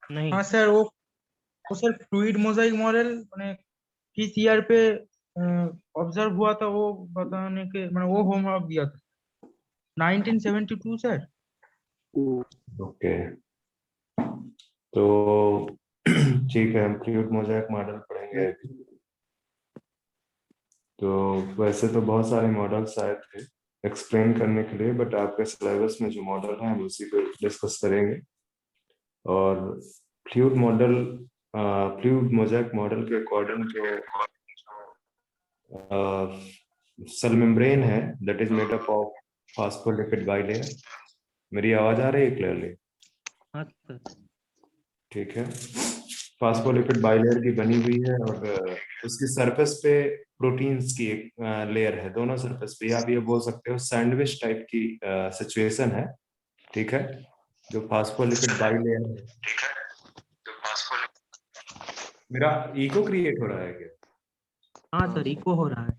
नहीं। हाँ सर, वो सर फ्लूइड मोजाइक मॉडल मैंने किस ईयर पे ऑब्जर्व हुआ था वो बताने के मैंने वो होमवर्क दिया था। 1972 सर। ओके, तो ठीक है, हम फ्लूइड मोज़ेक मॉडल पढ़ेंगे अभी। तो वैसे तो बहुत सारे मॉडल्स आए थे एक्सप्लेन करने के लिए, बट आपके सिलेबस में जो मॉडल है हम उसी पे डिस्कस करेंगे। और fluid model, fluid mosaic model के अकॉर्डिंग जो सेल मेम्ब्रेन है that is made up of phospholipid bilayer. मेरी आवाज आ रही है क्लियरली? हाँ सर। ठीक है, फॉस्फोलिपिड बाइलेयर की बनी हुई है और उसकी सरफेस पे प्रोटीन्स की एक लेयर है, दोनों सरफेस पे। आप ये बोल सकते हो सैंडविच टाइप की सिचुएशन है। ठीक है, जो फॉस्फोलिपिड बाइलेयर है। मेरा ईको क्रिएट हो रहा है क्या? हाँ सर, इको हो रहा है।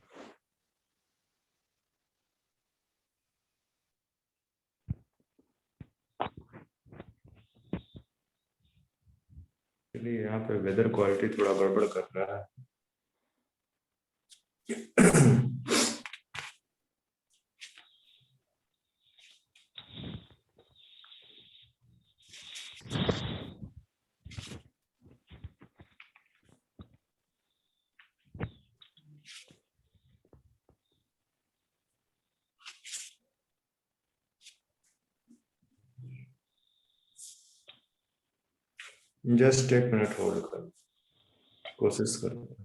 चलिए, यहाँ पे वेदर क्वालिटी थोड़ा गड़बड़ कर रहा है। जस्ट एक मिनट होल्ड करो, कोशिश करो।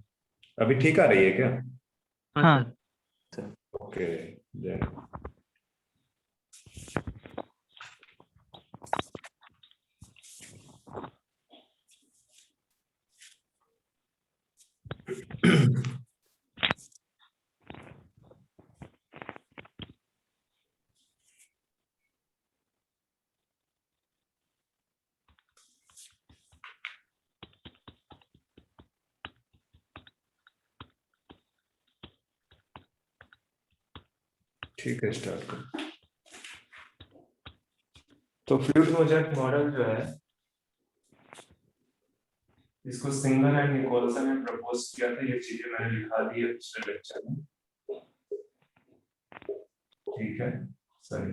अभी ठीक आ रही है क्या? हाँ सर। ओके, देन ठीक है, स्टार्ट करो। तो फ्लूइड मोज़ेक मॉडल जो है, इसको सिंगर एंड निकोलसन ने प्रपोज किया था। ये चीजें मैंने लिखा दी है पिछले लेक्चर में। ठीक है, सॉरी,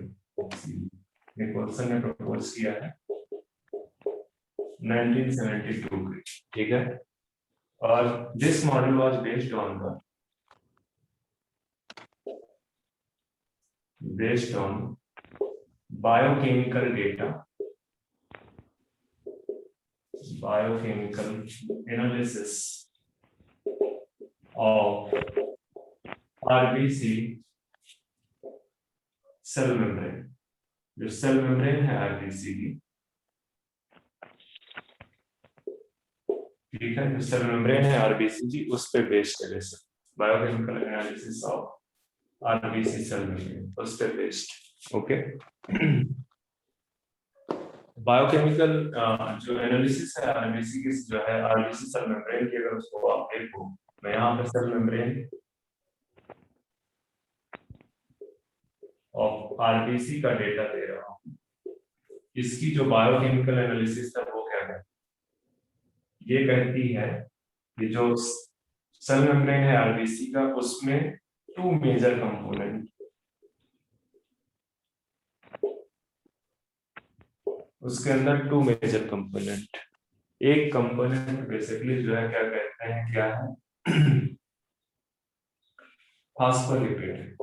निकोलसन ने प्रपोज किया है 1972 में। ठीक है, और this model was based on biochemical data, biochemical analysis of RBC cell membrane. जो सेल मेम्ब्रेन है आरबीसी की, ठीक है, जो सेल मेम्ब्रेन है आरबीसी की, उस पे बेस्ड है। जैसे biochemical analysis of RBC cell membrane, उस पे बेस्ड। ओके, बायोकेमिकल जो एनालिसिस है आरबीसी की, जो है आरबीसी सेल मेम्ब्रेन की, अगर उसको आप देखो, मैं यहाँ पे सेल मेम्ब्रेन ऑफ आरबीसी का डेटा दे रहा हूँ। इसकी जो बायोकेमिकल एनालिसिस है वो क्या है, ये कहती है कि जो सेल मेम्ब्रेन है आरबीसी का, उसमें टू मेजर कंपोनेंट, उसके अंदर टू मेजर कंपोनेंट। एक कंपोनेंट बेसिकली जो है क्या कहते हैं, क्या है, फॉस्फोलिपिड।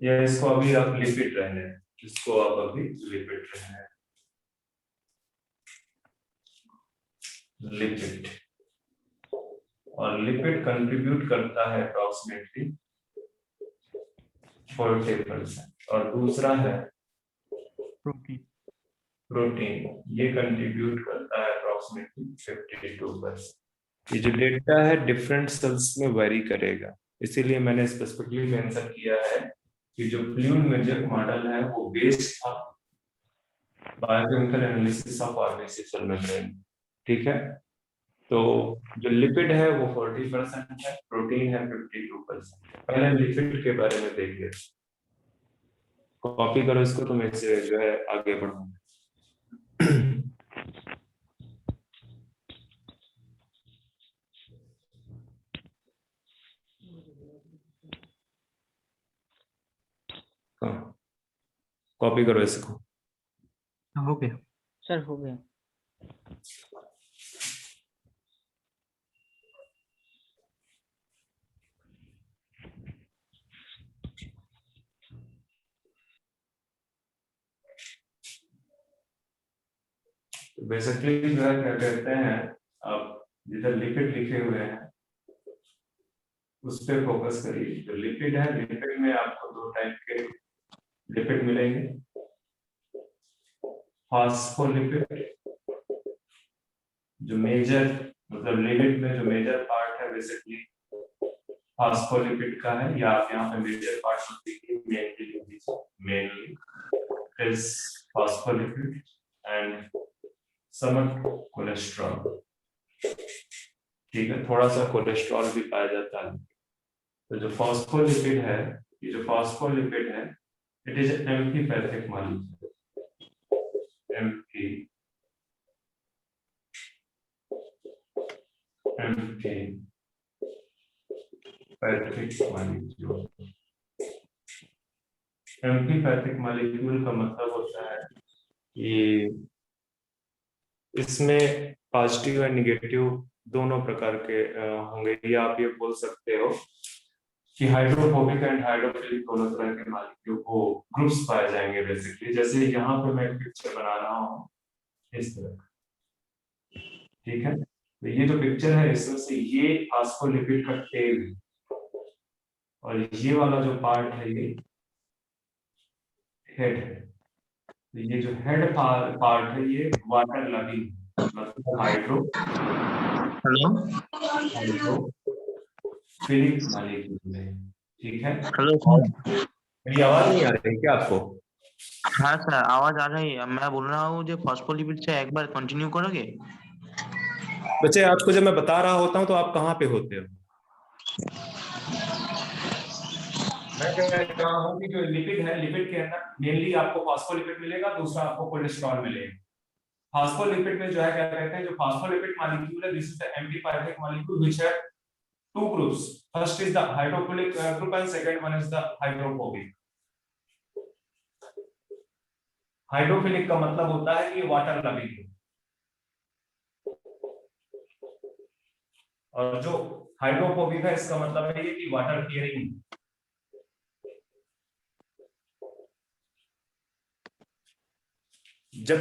या इसको अभी आप लिपिड रहने, इसको आप अभी लिपिड रहने, लिपिड। और लिपिड कंट्रीब्यूट करता है अप्रोक्सीमेटली 40%, और दूसरा है प्रोटीन। प्रोटीन, ये कंट्रीब्यूट करता है अप्रोक्सीमेटली 52%। ये जो डेटा है डिफरेंट सेल्स में वेरी करेगा, इसीलिए मैंने स्पेसिफिकली मेंशन किया है कि जो फ्लूइड मोज़ेक मॉडल है वो बेस्ड था biochemical analysis of RBC cell membrane. ठीक है, तो जो लिपिड है वो 40% है, प्रोटीन है 52%। पहले लिपिड के बारे में देखिए। कॉपी करो इसको, तो मैं इसे जो है आगे बढ़ाऊंगा। कॉपी करो इसको। हो गया। सर हो गया। बेसिकली जो है क्या कहते हैं, अब जिधर लिपिड लिखे हुए हैं उस पे फोकस करिए। जो लिपिड है, लिपिड में आपको दो टाइप के लिपिड मिलेंगे। फॉस्फोलिपिड, जो मेजर मतलब लिपिड में जो मेजर पार्ट है बेसिकली फॉस्फोलिपिड का है, या आप यहाँ पे मेजर पार्ट देखिए, mainly is phospholipid and समट cholesterol. ठीक है, थोड़ा सा कोलेस्ट्रॉल भी पाया जाता है। तो जो फॉस्फोलिपिड है, ये जो फॉस्फोलिपिड है, it is amphipathic molecule. Amphipathic molecule का मतलब होता है कि इसमें पॉजिटिव और निगेटिव दोनों प्रकार के होंगे, या आप ये बोल सकते हो कि हाइड्रोफोबिक एंड हाइड्रोफिलिक दोनों तरह के मॉलिक्यूल को ग्रुप्स पाए जाएंगे बेसिकली। जैसे यहाँ पे मैं पिक्चर बना रहा हूँ इस तरह, ठीक है। तो ये जो पिक्चर है इसमें से ये फॉस्फोलिपिड का टेल है, और ये वाला जो पार्ट है ये हेड है। तो ये जो हेड पार्ट है ये वाटर लविंग, मतलब हाइड्रोफिलिक मॉलिक्यूल है। ठीक है, हेलो सर। मेरी आवाज नहीं आ रही क्या आपको? हाँ सर, आवाज आ रही है। मैं बोल रहा हूँ जो फॉस्फोलिपिड से एक बार कंटिन्यू करोगे? बच्चे, आपको जब मैं बता रहा होता हूँ तो आप कहाँ पे होते हो? मैं कह रहा हूँ कि जो लिपिड है, लिपिड के अंदर मेनली आपको फॉस्फोलिपिड मिलेगा, दूसरा आपको कोलेस्ट्रॉल मिलेगा। फॉस्फोलिपिड में जो है क्या कहते हैं, जो फॉस्फोलिपिड मॉलिक्यूल है, this is the amphipathic molecule which have two groups. First is the hydrophilic group and second one is the hydrophobic. Hydrophilic का मतलब होता है कि वाटर लविंग, और जो हाइड्रोफोबिक है इसका मतलब है ये कि वाटर फियरिंग। जब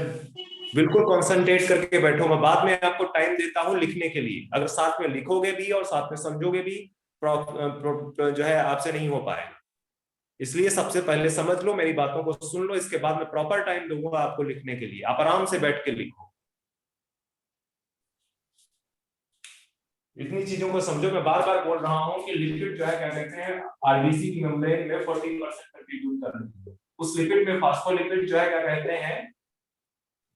बिल्कुल कंसंट्रेट करके बैठो, मैं बाद में आपको टाइम देता हूं लिखने के लिए, अगर साथ में लिखोगे भी और साथ में समझोगे भी जो है आपसे नहीं हो पाएगा। इसलिए सबसे पहले समझ लो, मेरी बातों को सुन लो, इसके बाद में प्रॉपर टाइम दूंगा आपको लिखने के लिए। आप आराम से बैठ के लिखो, इतनी चीजों को समझो। मैं बार बार बोल रहा हूं कि लिपिड जो है क्या कहते हैं, आरबीसी की मेम्ब्रेन में 40% कंट्रीब्यूट कर रही है। उस लिपिड में फॉस्फोलिपिड जो है क्या कहते हैं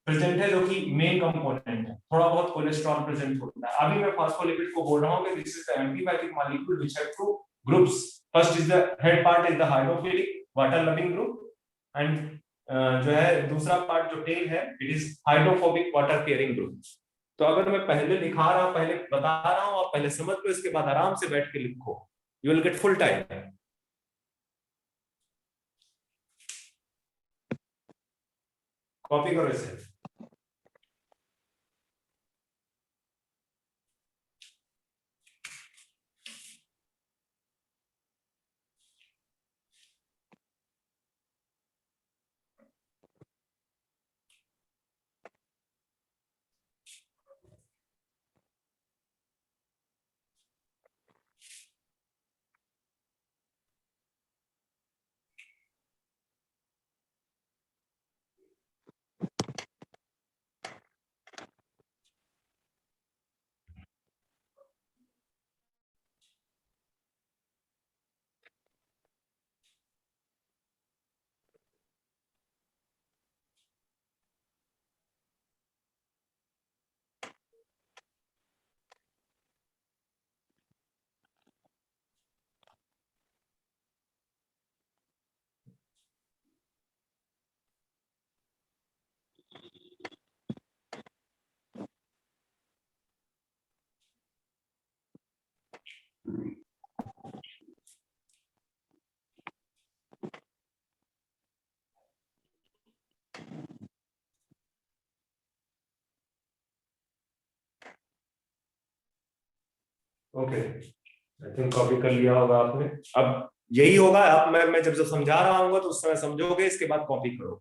प्रेजेंट है, जो कि मेन कंपोनेंट है। थोड़ा बहुत कोलेस्ट्रॉल प्रेजेंट होता है। अभी मैं फॉस्फोलिपिड को बोल रहा हूं कि this is the amphipathic molecule which have two groups. First is the head part is the hydrophilic water loving group, and जो है दूसरा पार्ट जो टेल है, it is hydrophobic water caring group. तो अगर मैं पहले लिखा रहा हूं, पहले बता रहा हूं, आप पहले समझ लो, इसके बाद आराम से बैठ के लिखो, you will get full time. Copy करो इसे। ओके, आई थिंक कॉपी कर लिया होगा आपने। अब यही होगा, अब मैं जब जब समझा रहा हूँ तो उस समय समझोगे, इसके बाद कॉपी करो।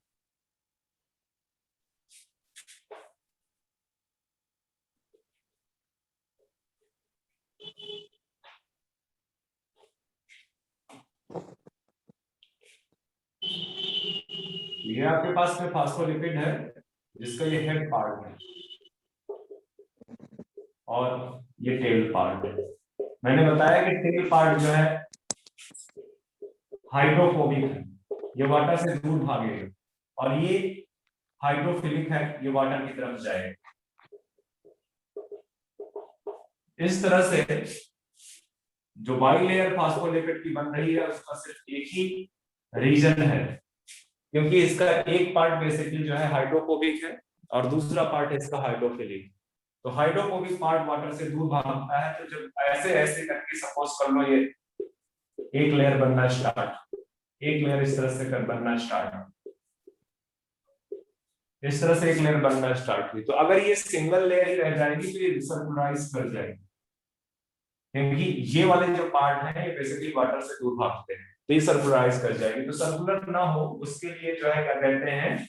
ये आपके पास में फास्फोलिपिड है जिसका ये हेड पार्ट है और ये टेल पार्ट है। मैंने बताया कि टेल पार्ट जो है हाइड्रोफोबिक है, ये वाटर से दूर भागेगा, और ये हाइड्रोफिलिक है, ये वाटर की तरफ जाएगा। इस तरह से जो बाइलेयर फास्फोलिपिड की बन रही है उसका सिर्फ एक ही रीजन है, क्योंकि इसका एक पार्ट बेसिकली जो है हाइड्रोफोबिक है और दूसरा पार्ट है इसका हाइड्रोफिलिक। तो हाइड्रोफोबिक पार्ट वाटर से दूर भागता है, तो जब ऐसे ऐसे करके सपोज कर लो ये एक लेयर बनना स्टार्ट, एक लेयर इस तरह से कर बनना स्टार्ट, इस तरह से एक लेयर बनना स्टार्ट हुई, तो अगर ये सिंगल लेयर ही रह जाएगी तो ये सर्कुलराइज कर जाएगी, क्योंकि ये वाले जो पार्ट है ये बेसिकली वाटर से दूर भागते हैं, तो ये सर्कुलराइज कर जाएगी। तो सर्कुलर ना हो उसके लिए जो है क्या कहते हैं,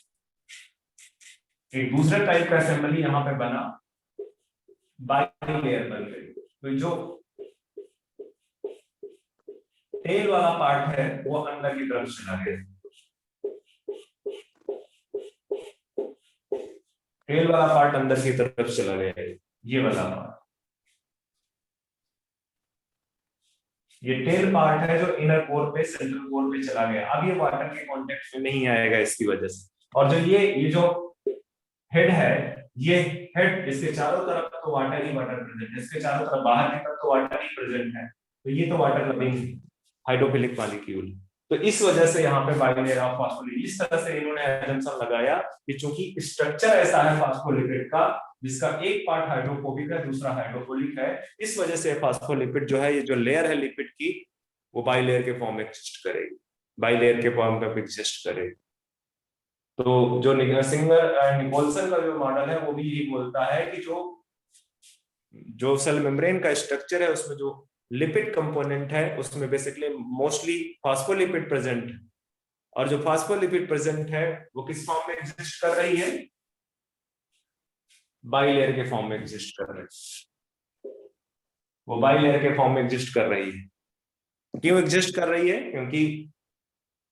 एक दूसरे टाइप का असेंबली यहाँ पे बना, बाइलेयर बन गई। तो जो टेल वाला पार्ट है वो अंदर की तरफ चला गया, टेल वाला पार्ट अंदर की तरफ चला गया है, ये वाला पार्ट, ये टेल पार्ट है जो इनर कोर पे सेंट्रल कोर पे चला गया। अब ये वाटर के कांटेक्ट में नहीं आएगा इसकी वजह से, और जो ये जो हेड है, ये हेड इसके चारों तरफ तो वाटर ही वाटर प्रेजेंट है, इसके चारों तरफ बाहर की तरफ तो वाटर ही प्रेजेंट है, तो ये तो वाटर लविंग हाइड्रोफिलिक मॉलिक्यूल। तो इस वजह से यहाँ पे बाइलेयर ऑफ फास्फोलिपिड, इस तरह से इन्होंने एजम्पशन लगाया कि चूंकि स्ट्रक्चर ऐसा है फास्फोलिपिड का जिसका एक पार्ट हाइड्रोफोबिक है दूसरा हाइड्रोफिलिक है, इस वजह से फास्फोलिपिड जो है, ये जो लेयर है लिपिड की, वो बाइलेयर के फॉर्म में एग्जिस्ट करेगी, बाइलेयर के फॉर्म में एग्जिस्ट करेगी। तो जो निकोल्सन का जो मॉडल है वो भी यही बोलता है कि जो सेल मेम्ब्रेन का स्ट्रक्चर है उसमें जो लिपिड कंपोनेंट है उसमें बेसिकली मोस्टली फास्फोलिपिड प्रेजेंट है, और जो फास्फोलिपिड प्रेजेंट है वो किस फॉर्म में एग्जिस्ट कर रही है, बाइलेयर के फॉर्म में एग्जिस्ट कर रही है, वो बाइलेयर के फॉर्म में एग्जिस्ट कर रही है। क्यों एग्जिस्ट कर रही है, क्योंकि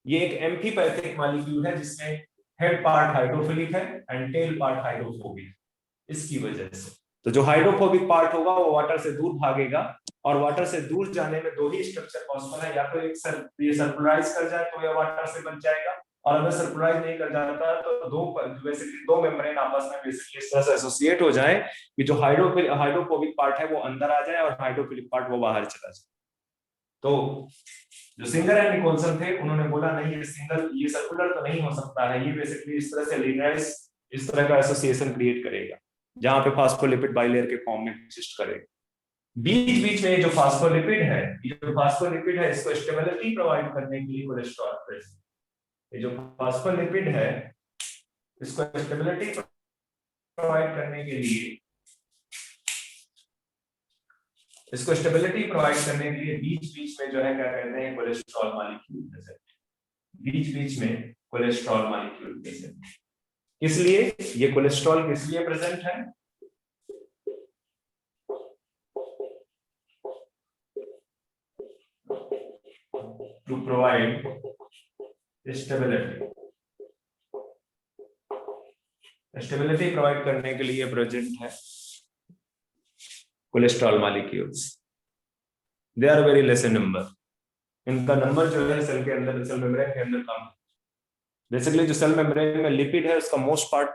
ये एक एम्फीपैथिक मॉलिक्यूल है जिसमें हेड पार्ट हाइड्रोफिलिक है एंड टेल पार्ट हाइड्रोफोबिक, इसकी वजह से। तो जो हाइड्रोफोबिक पार्ट होगा वो वाटर से दूर भागेगा, और वाटर से दूर जाने में दो ही स्ट्रक्चर पॉसिबल है, या तो एक ये सर्कुलराइज कर जाए तो ये वाटर से बच जाएगा, और अगर सर्कुलराइज नहीं कर जाता तो बेसिकली दो मेम्ब्रेन आपस में बेसिकली इस तरह से एसोसिएट हो जाए कि जो हाइड्रोफोबिक पार्ट है वो अंदर आ जाए और हाइड्रोफिलिक पार्ट वो बाहर चला जाए। तो जो सिंगर एंड निकोल्सन थे उन्होंने बोला नहीं, ये सर्कुलर तो नहीं हो सकता है, ये बेसिकली इस तरह से लीनियराइज, इस तरह का एसोसिएशन क्रिएट करेगा जहां पे फास्फोलिपिड बाइलेयर के फॉर्म में एग्जिस्ट करेगा। बीच बीच में जो फास्फोलिपिड है इसको स्टेबिलिटी प्रोवाइड करने के लिए कोलेस्ट्रॉल प्रेजेंट, ये जो फास्फोलिपिड है इसको स्टेबिलिटी प्रोवाइड करने के लिए, इसको स्टेबिलिटी प्रोवाइड करने के लिए बीच बीच में जो है क्या कहते हैं, कोलेस्ट्रॉल मॉलिक्यूल प्रेजेंट, बीच बीच में कोलेस्ट्रॉल मॉलिक्यूल प्रेजेंट। इसलिए ये कोलेस्ट्रॉल किस लिए प्रेजेंट है, टू प्रोवाइड स्टेबिलिटी प्रोवाइड करने के लिए प्रेजेंट है cholesterol molecules. They are very less in number, इनका नंबर जो है सेल के अंदर, सेल मेम्ब्रेन के अंदर कम है। बेसिकली जो सेल मेम्ब्रेन में लिपिड है उसका मोस्ट पार्ट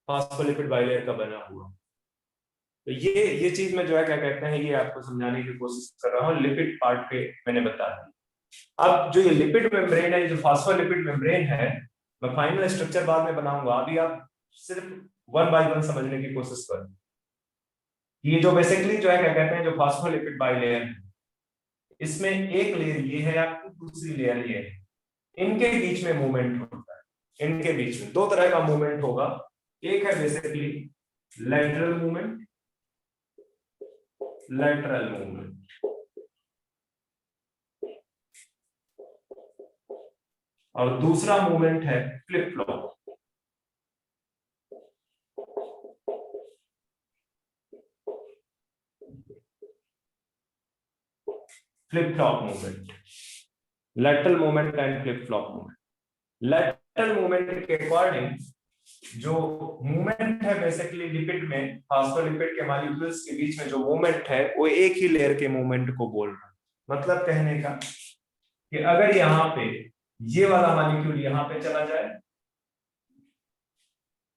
फास्फोलिपिड बाइलेयर का बना हुआ। तो ये चीज में जो है क्या कहते हैं, ये आपको समझाने की कोशिश कर रहा हूँ, लिपिड पार्ट पे मैंने बता दिया। अब जो ये लिपिड मेम्ब्रेन है, जो फास्फोलिपिड मेम्ब्रेन है, मैं फाइनल स्ट्रक्चर बाद में बनाऊंगा, अभी आप सिर्फ वन बाय वन समझने की कोशिश करें। ये जो बेसिकली जो है क्या कहते हैं, जो फास्फोलिपिड बाइलेयर है, इसमें एक लेयर ये है आपकी, दूसरी लेयर ये है, इनके बीच में मूवमेंट होता है, इनके बीच में दो तरह का मूवमेंट होगा, एक है basically lateral movement lateral movement. और दूसरा मूवमेंट है flip flop. Flip flop movement, lateral movement and flip flop movement. lateral movement के अकॉर्डिंग जो मूवमेंट है बेसिकली लिपिड में, फॉस्फोलिपिड के मॉलिक्यूल्स के बीच में जो मूवमेंट है वो एक ही लेयर के मूवमेंट को बोल रहा है. मतलब कहने का कि अगर यहाँ पे ये वाला मॉलिक्यूल यहाँ पे चला जाए,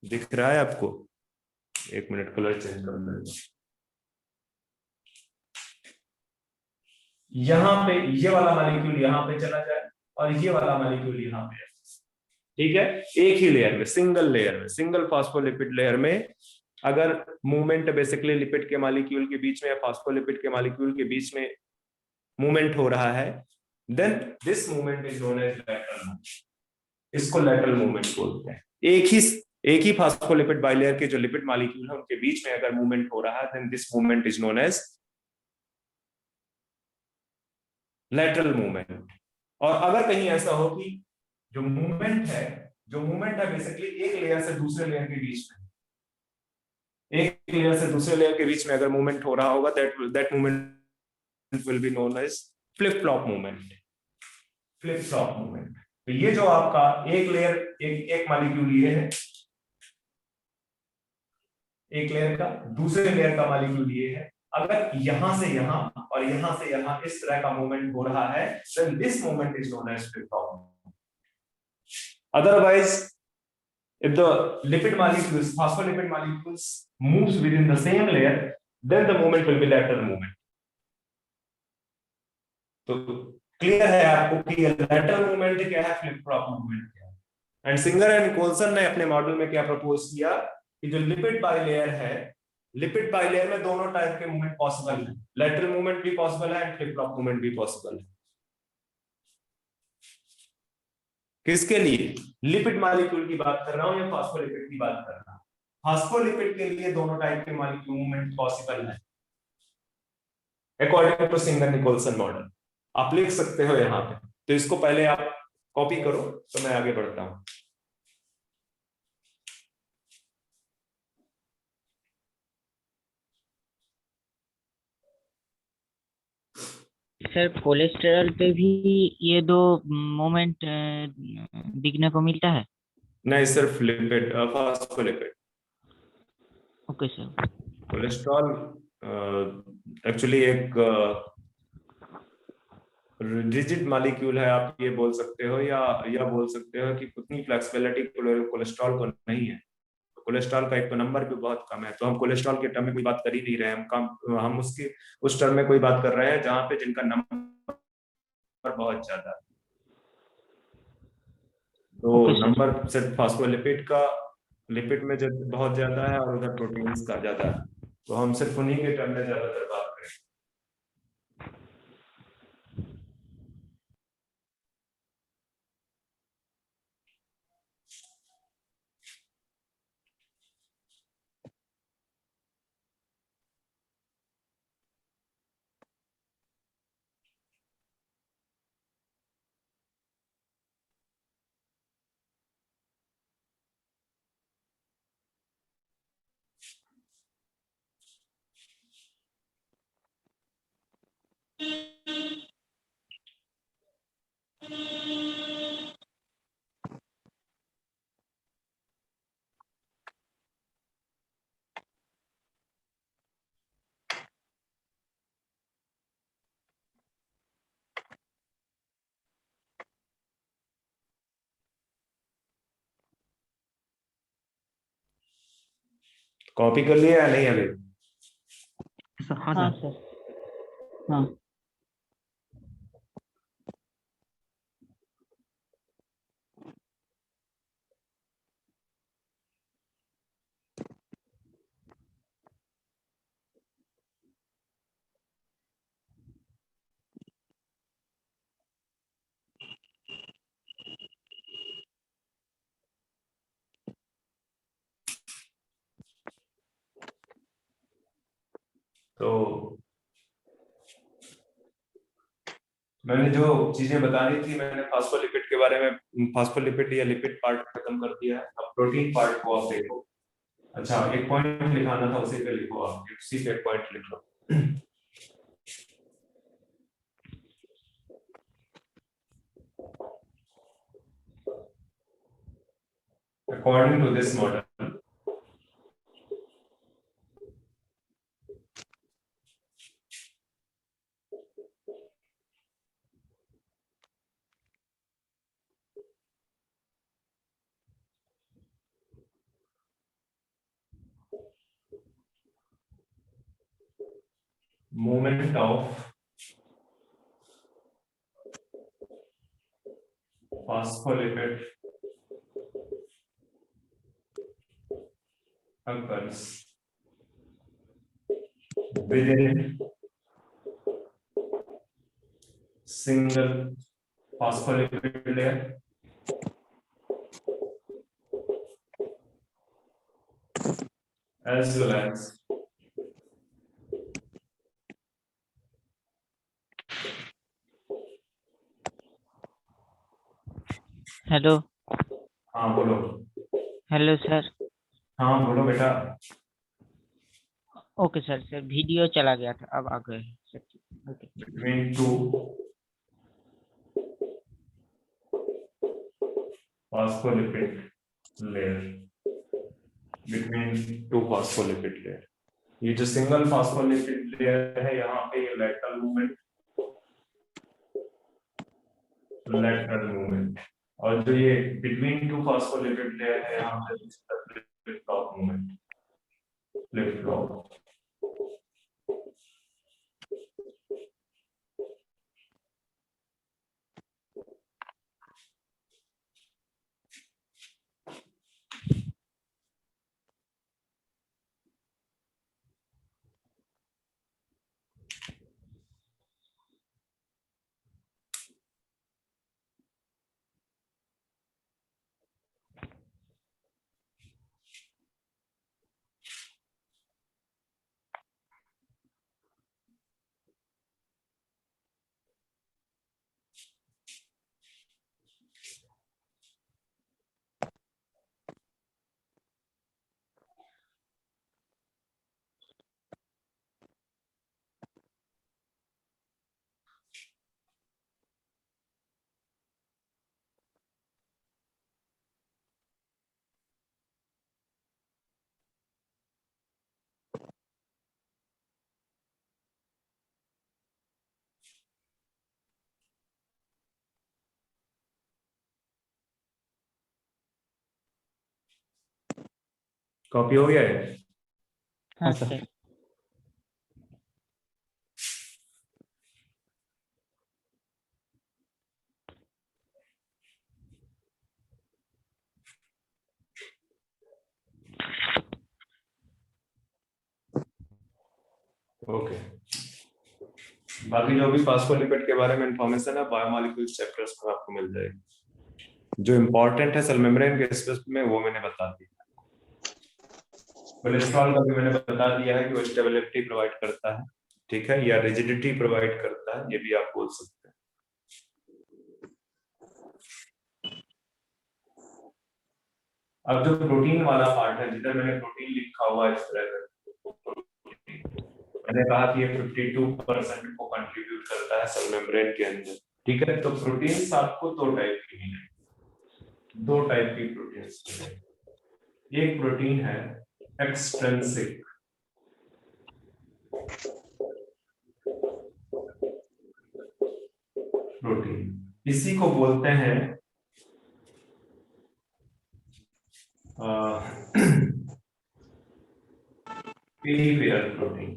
दिख रहा है आपको? एक मिनट, कलर चेंज कर लेगा. यहाँ पे ये वाला मॉलिक्यूल यहाँ पे चला जाए और ये वाला मॉलिक्यूल यहाँ पे, ठीक है, एक ही लेयर में, सिंगल लेयर में, सिंगल फॉस्फोलिपिड लेयर में अगर मूवमेंट बेसिकली लिपिड के मॉलिक्यूल के बीच में या फॉस्फोलिपिड के मॉलिक्यूल के बीच में मूवमेंट हो रहा है, then this movement is known as lateral movement. इसको लैटरल मूवमेंट बोलते हैं. एक ही फॉस्फोलिपिड बाइलेयर के जो लिपिड मॉलिक्यूल है उनके बीच में अगर मूवमेंट हो रहा है, then this movement is known as lateral movement. और अगर कहीं ऐसा हो कि जो मूवमेंट है बेसिकली एक लेयर से दूसरे लेयर के बीच में, एक लेयर से दूसरे लेयर के बीच में अगर मूवमेंट हो रहा होगा, that movement will be known as flip flop movement. Flip flop movement. तो ये जो आपका एक लेयर, एक मॉलिक्यूल ये है, एक लेयर का, दूसरे लेयर का मॉलिक्यूल ये है, अगर यहां से यहां और यहां से यहां इस तरह का मूवमेंट हो रहा है, then this movement is known as flip flop. Otherwise, if the lipid molecules, phospholipid molecules moves within the same layer, then the movement will be lateral movement. तो क्लियर है आपको कि lateral movement क्या है, flip flop movement क्या है. And singer and कोल्सन ने अपने मॉडल में क्या प्रपोज किया कि जो लिपिड बाइलेयर है, लिपिड बाइलेयर में दोनों टाइप के मूवमेंट पॉसिबल है. लैटरल मूवमेंट भी पॉसिबल है एंड फ्लिप फ्लॉप मूवमेंट भी पॉसिबल है. किसके लिए? लिपिड मॉलिक्यूल की बात कर रहा हूं या फॉस्फोलिपिड की बात कर रहा हूं? फॉस्फोलिपिड के लिए दोनों टाइप के मॉलिक्यूल मूवमेंट पॉसिबल है according to Singer Nicolson model. आप लिख सकते हो यहाँ पे, तो इसको पहले आप कॉपी करो तो मैं आगे बढ़ता हूं. सर कोलेस्टेरॉल पे भी ये दो मोमेंट दिखने को मिलता है? नहीं, सिर्फ lipid, phospholipid. Okay sir. Cholesterol actually एक रिजिड मॉलिक्यूल है, आप ये बोल सकते हो, या बोल सकते हो कि उतनी फ्लेक्सिबिलिटी कोलेस्ट्रॉल को नहीं है. कोलेस्ट्रॉल का एक तो नंबर भी बहुत कम है, तो हम कोलेस्ट्रॉल के टर्म में कोई बात कर ही नहीं रहे हैं. हम उसकी उस टर्म में कोई बात कर रहे हैं जहां पे जिनका नंबर बहुत ज्यादा है. तो नंबर सिर्फ फॉस्फोलिपिड का, लिपिड में जब बहुत ज्यादा है और उधर प्रोटीन्स का ज्यादा है, तो हम सिर्फ उन्हीं के टर्म में ज्यादातर बात करें. कॉपी कर लिया या नहीं अभी? हाँ सर. हाँ. तो मैंने जो चीजें बतानी थी मैंने फास्फोलिपिड के बारे में, फास्फोलिपिड या लिपिड पार्ट खत्म कर दिया है। अब प्रोटीन पार्ट को आप देखो। अच्छा, एक पॉइंट लिखाना था, उसी पे लिखो आप, उसी पे पॉइंट लिख लो। According to this model, movement of phospholipid occurs within single phospholipid layer as well as hello हाँ बोलो। Hello sir. हाँ बोलो बेटा। ओके सर, सर वीडियो चला गया था, अब आ गए sir. Okay. Between two phospholipid layer, between two phospholipid layer, ये जो सिंगल फॉस्फोलिपिड लेयर है यहाँ पे ये लेटरल मूवमेंट, और जो ये बिटवीन टू फॉस्फोलिपिड लेयर है यहाँ पे flip flop movement, flip flop. Copy हो गया है? हाँ सर। सर। ओके, बाकी जो भी फास्फोलिपिड के बारे में इंफॉर्मेशन है बायोमोलिक्यूल्स चैप्टर्स में आपको मिल जाएगी। जो इंपॉर्टेंट है सेल मेम्ब्रेन के स्पेस में वो मैंने बता दिया। कोलेस्ट्रॉल का भी मैंने बता दिया है कि वो स्टेबिलिटी प्रोवाइड करता है, ठीक है, या रिजिडिटी प्रोवाइड करता है, ये भी आप बोल सकते हैं। अब जो प्रोटीन वाला पार्ट है, जिधर मैंने प्रोटीन लिखा हुआ है इस तरह का, मैंने कहा कि ये 52% को कंट्रीब्यूट करता है सेल मेम्ब्रेन के अंदर, ठीक है। तो प्रोटीन्स आपको दो टाइप की मिलेंगी, दो टाइप की प्रोटीन्स मिलेंगी। एक प्रोटीन है एक्सट्रिंसिक, प्रोटीन, इसी को बोलते हैं पेरिफेरल प्रोटीन।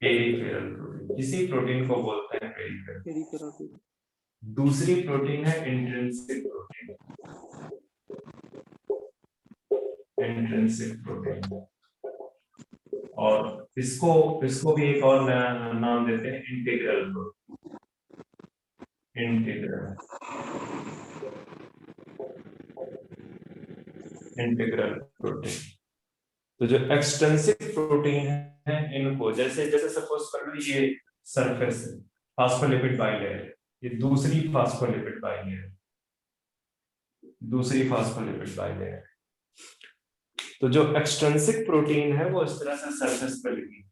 पेरिफेरल प्रोटीन, इसी प्रोटीन को बोलते हैं पेरिफेरल। दूसरी प्रोटीन है इंट्रिंसिक प्रोटीन, इंट्रिंसिक प्रोटीन, और इसको भी एक और नया नाम देते हैं इंटीग्रल प्रोटीन, इंटीग्रल प्रोटीन। तो जो एक्सट्रिंसिक प्रोटीन है इनको जैसे जैसे सपोज कर लो ये सरफेस है, फास्फोलिपिड बाइलेयर, ये दूसरी फास्फोलिपिड बाइलेयर, दूसरी फास्फोलिपिड बाइलेयर। तो जो एक्सट्रिंसिक प्रोटीन है वो इस तरह से सरफेस पे लगी,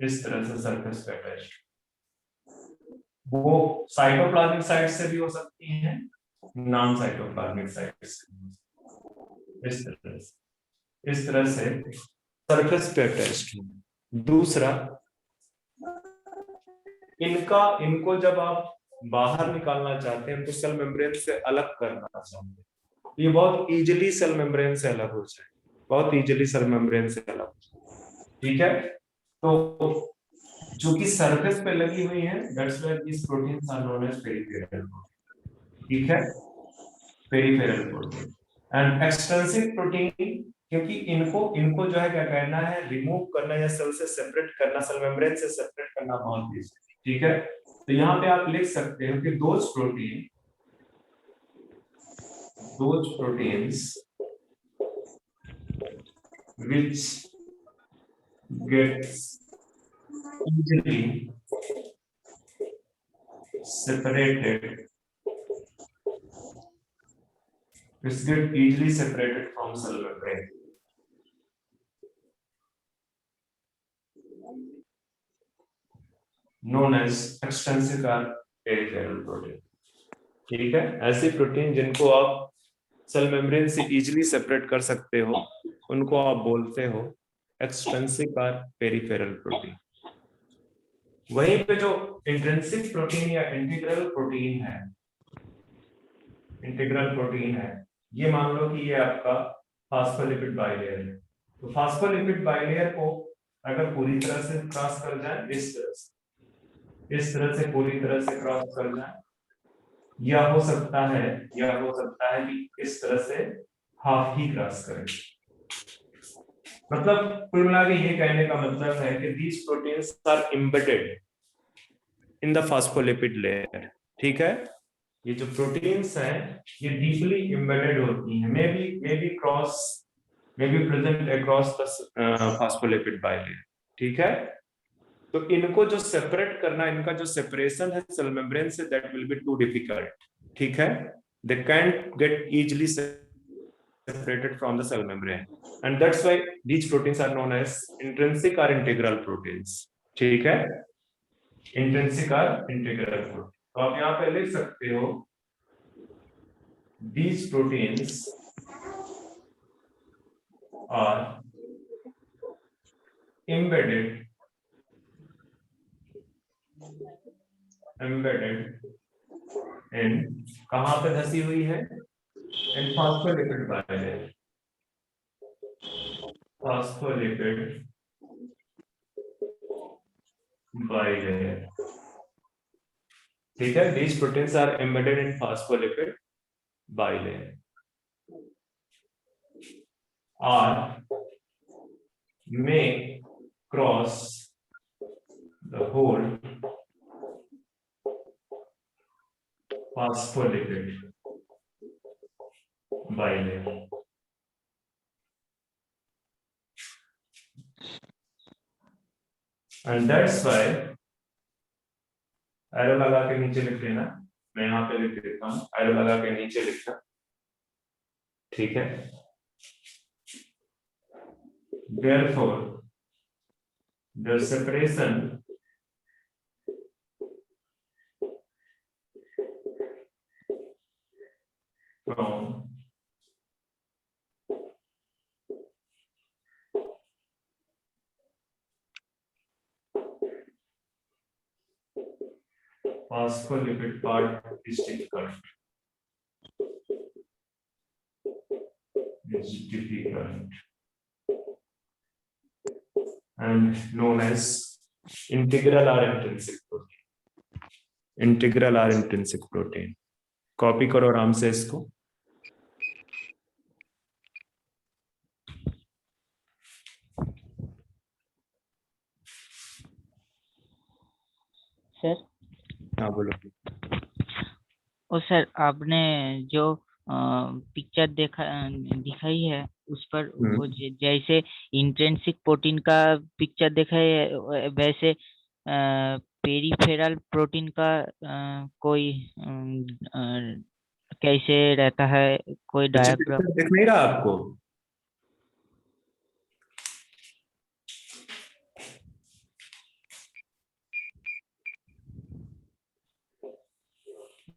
इस तरह से सरफेस पे अटैच्ड। वो साइटोप्लाज्मिक साइट से भी हो सकती है, नॉन साइटोप्लाज्मिक साइट से, इस तरह से सरफेस पे अटैच्ड है। दूसरा, इनको जब आप बाहर निकालना चाहते हैं, इनको सेल मेम्ब्रेन से अलग करना चाहते हैं, ये बहुत इजीली सेल मेम्ब्रेन से अलग हो जाए, बहुत इजीली सेल मेम्ब्रेन से अलग हो जाए। ठीक है, तो चूंकि सरफेस पे लगी हुई है, that's why this proteins are known as peripheral. ठीक है, peripheral protein and extrinsic protein, क्योंकि इनको जो है क्या कहना है, रिमूव करना या सेल से सेपरेट करना, सेल मेम्ब्रेन से सेपरेट करना बहुत इजी है। ठीक है, तो यहाँ पे आप लिख सकते हो कि those proteins which gets easily separated, from cell membrane, known as extrinsic or peripheral protein। ठीक है, ऐसे प्रोटीन जिनको आप सेल मेम्ब्रेन से इजीली सेपरेट कर सकते हो, उनको आप बोलते हो एक्सट्रिंसिक और पेरिफेरल प्रोटीन। वहीं पे जो इंट्रिंसिक प्रोटीन या इंटीग्रल प्रोटीन है, ये मान लो कि ये आपका फास्फोलिपिड बाइलेयर है। तो फास्फोलिपिड बाइलेयर को अगर पूरी तरह से क्रॉस कर जाए, इस तरह से पूरी तरह से क्रॉस कर जाए, या हो सकता है कि इस तरह से हाफ ही क्रॉस करें। मतलब कुल मिला के ये कहने का मतलब है कि these proteins are embedded in the phospholipid layer। ठीक है, ये जो प्रोटीन्स हैं ये डीपली एम्बेडेड होती हैं, may be present across the phospholipid bilayer। ठीक है, तो इनको जो सेपरेट करना, इनका जो सेपरेशन है सेल मेम्ब्रेन से, that will be too difficult. ठीक है, they can't get easily separated from the cell membrane, and that's why these proteins are known as intrinsic or integral proteins। ठीक है, intrinsic or integral protein। तो आप यहाँ पे लिख सकते हो these proteins are embedded in, कहाँ पे धसी हुई है, in phospholipid bilayer, ठीक है, these proteins are embedded in phospholipid bilayer or may cross the whole phospholipid bilayer। And that's why arrow लगा के नीचे लिख लेना, मैं यहाँ पे लिख देता हूँ, एरो लगा के नीचे लिखना। ठीक है, therefore the separation from phospholipid part is difficult, and known as integral or intrinsic protein। Copy करो आराम से इसको। सर, हाँ बोलो। और सर आपने जो पिक्चर दिखाई है उस पर वो जैसे इंट्रिंसिक प्रोटीन का पिक्चर देखा है, वैसे पेरिफेरल प्रोटीन का कोई कैसे रहता है, कोई अच्छा, डायग्राम? picture दिख नहीं रहा आपको?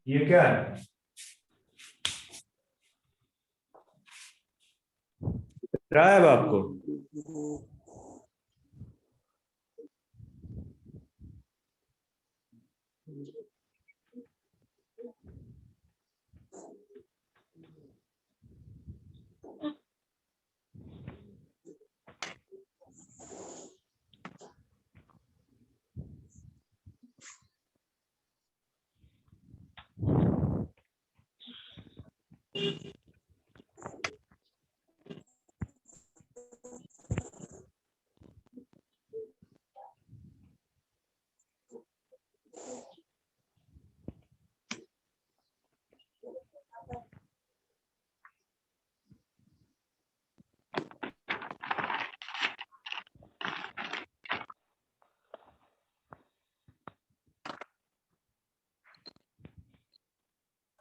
ये क्या है? दिख रहा है अब आपको?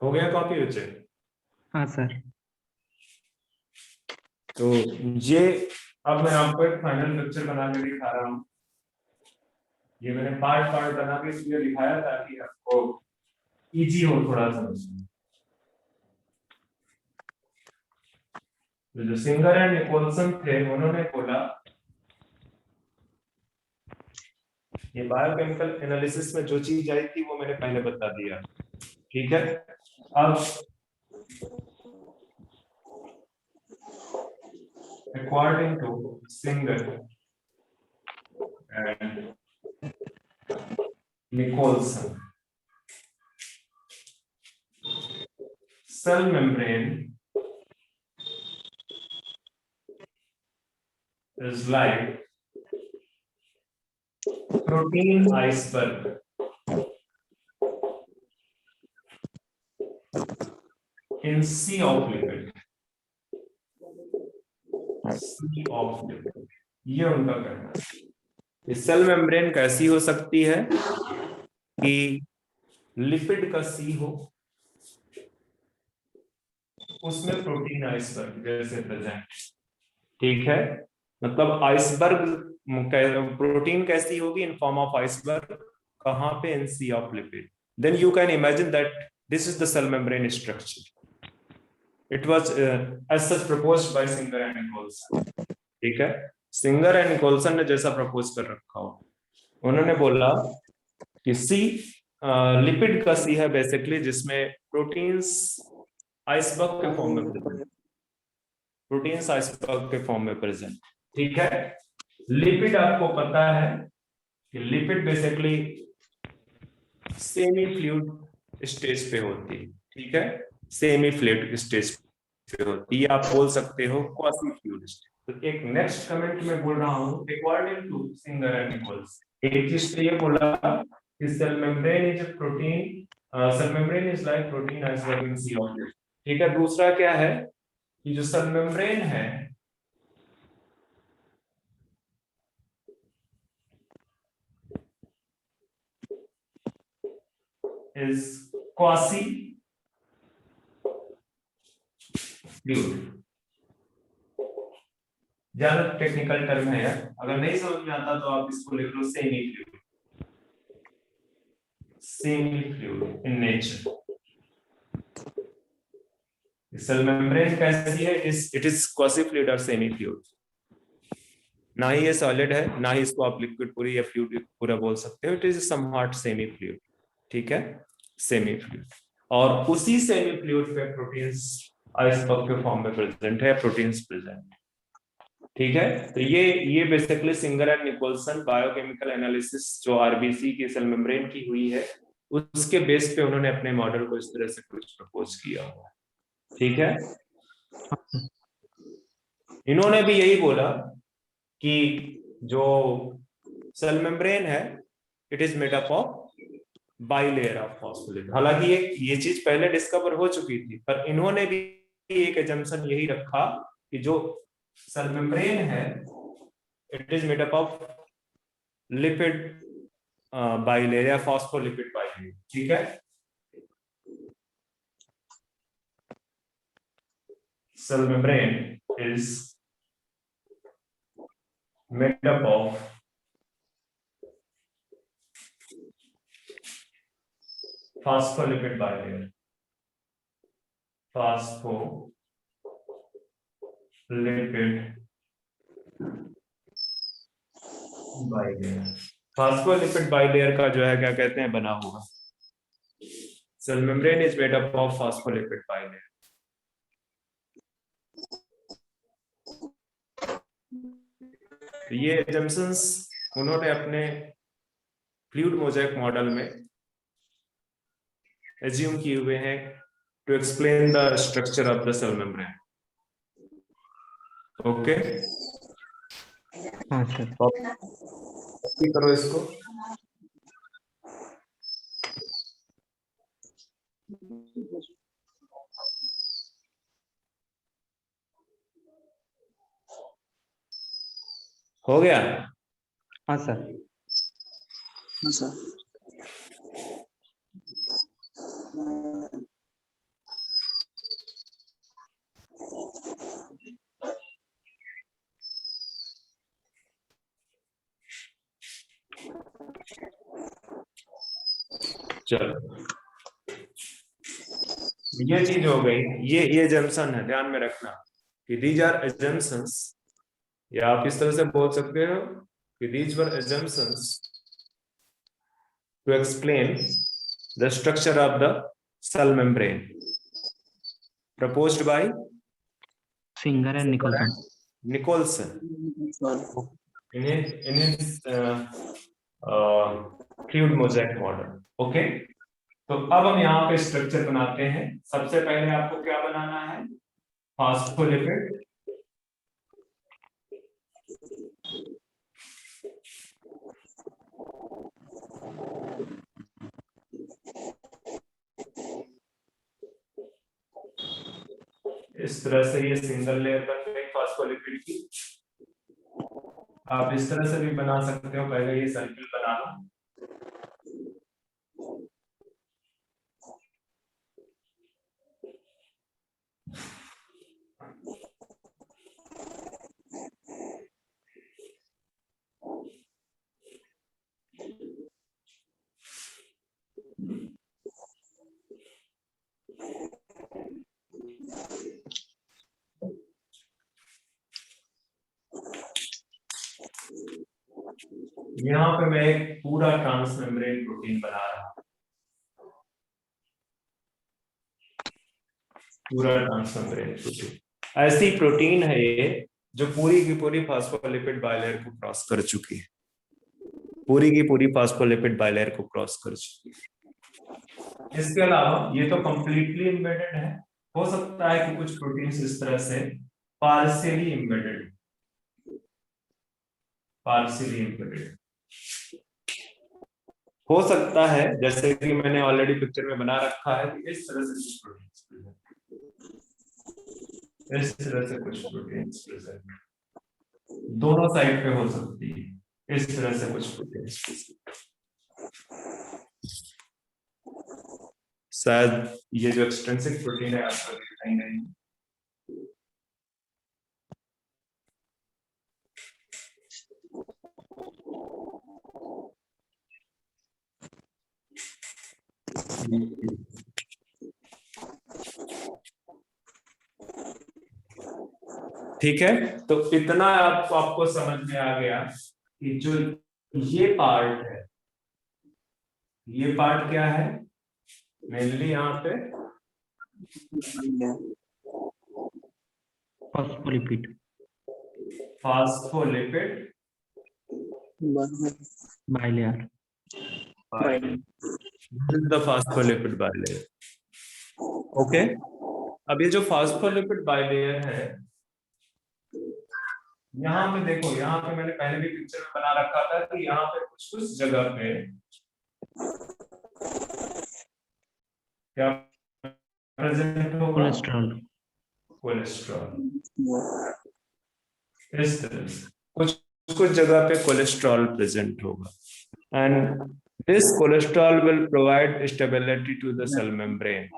हो गया कॉपी बच्चे? हाँ सर। तो ये अब मैं आपको एक फाइनल पिक्चर बना के दिखा रहा हूँ। ये मैंने पार्ट पार्ट बना के इसलिए दिखाया ताकि आपको इजी हो थोड़ा समझना। तो जो सिंगर एंड निकोलसन थे उन्होंने बोला ये बायोकेमिकल एनालिसिस में जो चीज आई थी वो मैंने पहले बता दिया, ठीक है। अब according to Singer and Nicholson, cell membrane is like protein iceberg in sea of liquid. Sea of liquid, ये उनका कहना है। सेल मेम्ब्रेन कैसी हो सकती है कि लिपिड का सी हो, उसमें प्रोटीन आइसबर्ग जैसे प्रेजेंट, ठीक है। मतलब आइसबर्ग प्रोटीन कैसी होगी? इन फॉर्म ऑफ आइसबर्ग, कहां पे? In sea of lipid. Then you can imagine that this is the cell membrane structure. It was as such proposed by Singer and Nicolson, ठीक है। Singer and Nicolson ने जैसा propose कर रखा हो, उन्होंने बोला कि सी लिपिड का सी है बेसिकली, जिसमें प्रोटीन्स आइसबर्ग के फॉर्म में प्रेजेंट, प्रोटीन्स आइसबर्ग के फॉर्म में प्रेजेंट, ठीक है। लिपिड आपको पता है कि lipid basically semi fluid stage पे होती है, ठीक है। सेमी फ्लूइड स्टेज पे होती है, आप बोल सकते हो क्वासी फ्लूइड स्टेज। तो एक नेक्स्ट कमेंट में बोल रहा हूं, according to Singer and Nicolson, एक चीज तो ये बोला कि cell membrane is a protein, cell membrane is like protein iceberg in sea of lipid, ठीक है। दूसरा क्या है कि जो सेल मेम्ब्रेन है is quasi fluid। ज्यादा टेक्निकल टर्म है यार, अगर नहीं समझ में आता तो आप इसको लिख लो semi fluid, semi fluid in nature. Cell membrane कैसी है? इट इज क्वासी फ्लूइड और सेमी फ्लूइड। ना ही ये सॉलिड है, ना ही इसको आप लिक्विड पूरी या फ्लूइड पूरा बोल सकते हो। It is somewhat semi fluid, ठीक है, सेमी फ्लूइड। और उसी सेमी फ्लूइड पे प्रोटीन्स आइसबर्ग के फॉर्म में प्रेजेंट है, प्रोटीन्स प्रेजेंट, ठीक है। तो ये basically Singer and Nicolson biochemical analysis जो आरबीसी की सेल मेम्ब्रेन की हुई है, उसके बेस पे उन्होंने अपने मॉडल को इस तरह से कुछ प्रपोज किया हुआ है, ठीक है। इन्होंने भी यही बोला कि जो सेल मेम्ब्रेन है it is made up of bilayer of phospholipid. हालांकि ये चीज पहले डिस्कवर हो चुकी थी, पर इन्होंने भी एक एजम्पशन यही रखा कि जो सेल मेम्ब्रेन है it is made up of lipid bilayer या फॉस्फोलिपिड बाइलेयर, ठीक है। Cell membrane is made up of phospholipid bilayer, phospholipid bilayer। phospholipid bilayer का जो है क्या कहते हैं, बना हुआ। Cell membrane is made up of phospholipid bilayer। ये जम्सन्स उन्होंने अपने फ्लूइड मोज़ेक मॉडल में एज्यूम किए हुए हैं to explain the structure of the cell membrane. Okay, हाँ सर। कॉपी करो इसको। हो गया? हाँ सर। हाँ सर। चलो, ये चीज हो गई। ये जम्सन है, ध्यान में रखना कि दीज आर एजम्पशंस, या आप इस तरह से बोल सकते हो कि these were assumptions to explain the structure of the cell membrane proposed by Singer and Nicholson. Nicholson in his fluid mosaic model। Okay, तो अब हम यहाँ पे स्ट्रक्चर बनाते हैं। सबसे पहले आपको क्या बनाना है? फॉस्फोलिपिड इस तरह से ये सिंगल लेयर बन गई फॉस्फोलिपिड की। आप इस तरह से भी बना सकते हो, पहले ये सर्किल बना लो। यहाँ पे मैं एक पूरा ट्रांसमेम्ब्रेन प्रोटीन बना रहा हूं, पूरा ट्रांसमेम्ब्रेन प्रोटीन। ऐसी प्रोटीन है ये जो पूरी की पूरी फॉस्फोलिपिड बाइलेयर को क्रॉस कर चुकी है, पूरी की पूरी फॉस्फोलिपिड बाइलेयर को क्रॉस कर चुकी है। इसके अलावा ये तो कंप्लीटली एम्बेडेड है, हो सकता है कि कुछ प्रोटीन्स इस तरह से पार्शियली एम्बेडेड, पार्शियली एम्बेडेड हो सकता है, जैसे कि मैंने ऑलरेडी पिक्चर में बना रखा है कि इस तरह से कुछ प्रोटीन्स, इस तरह से कुछ प्रोटीन्स प्रेजेंट दोनों साइड पे हो सकती है, इस तरह से कुछ प्रोटीन्स। शायद ये जो एक्सट्रिंसिक प्रोटीन है आपको दिखाई नहीं। ठीक है, तो इतना आपको समझ में आ गया कि जो ये पार्ट है, ये पार्ट क्या है? मेनली यहाँ पे Phospholipid. Phospholipid Bilayer. The phospholipid bilayer. Okay, अब ये जो फॉस्फोलिपिड बाइलेयर है, यहाँ पे देखो, यहाँ पे मैंने पहले भी पिक्चर में बना रखा था कि यहाँ पे कुछ कुछ जगह पे क्या प्रेजेंट होगा? Cholesterol. कोलेस्ट्रॉल। इस तरह से कुछ कुछ जगह पे कोलेस्ट्रॉल प्रेजेंट होगा। and this cholesterol will provide stability to the cell membrane.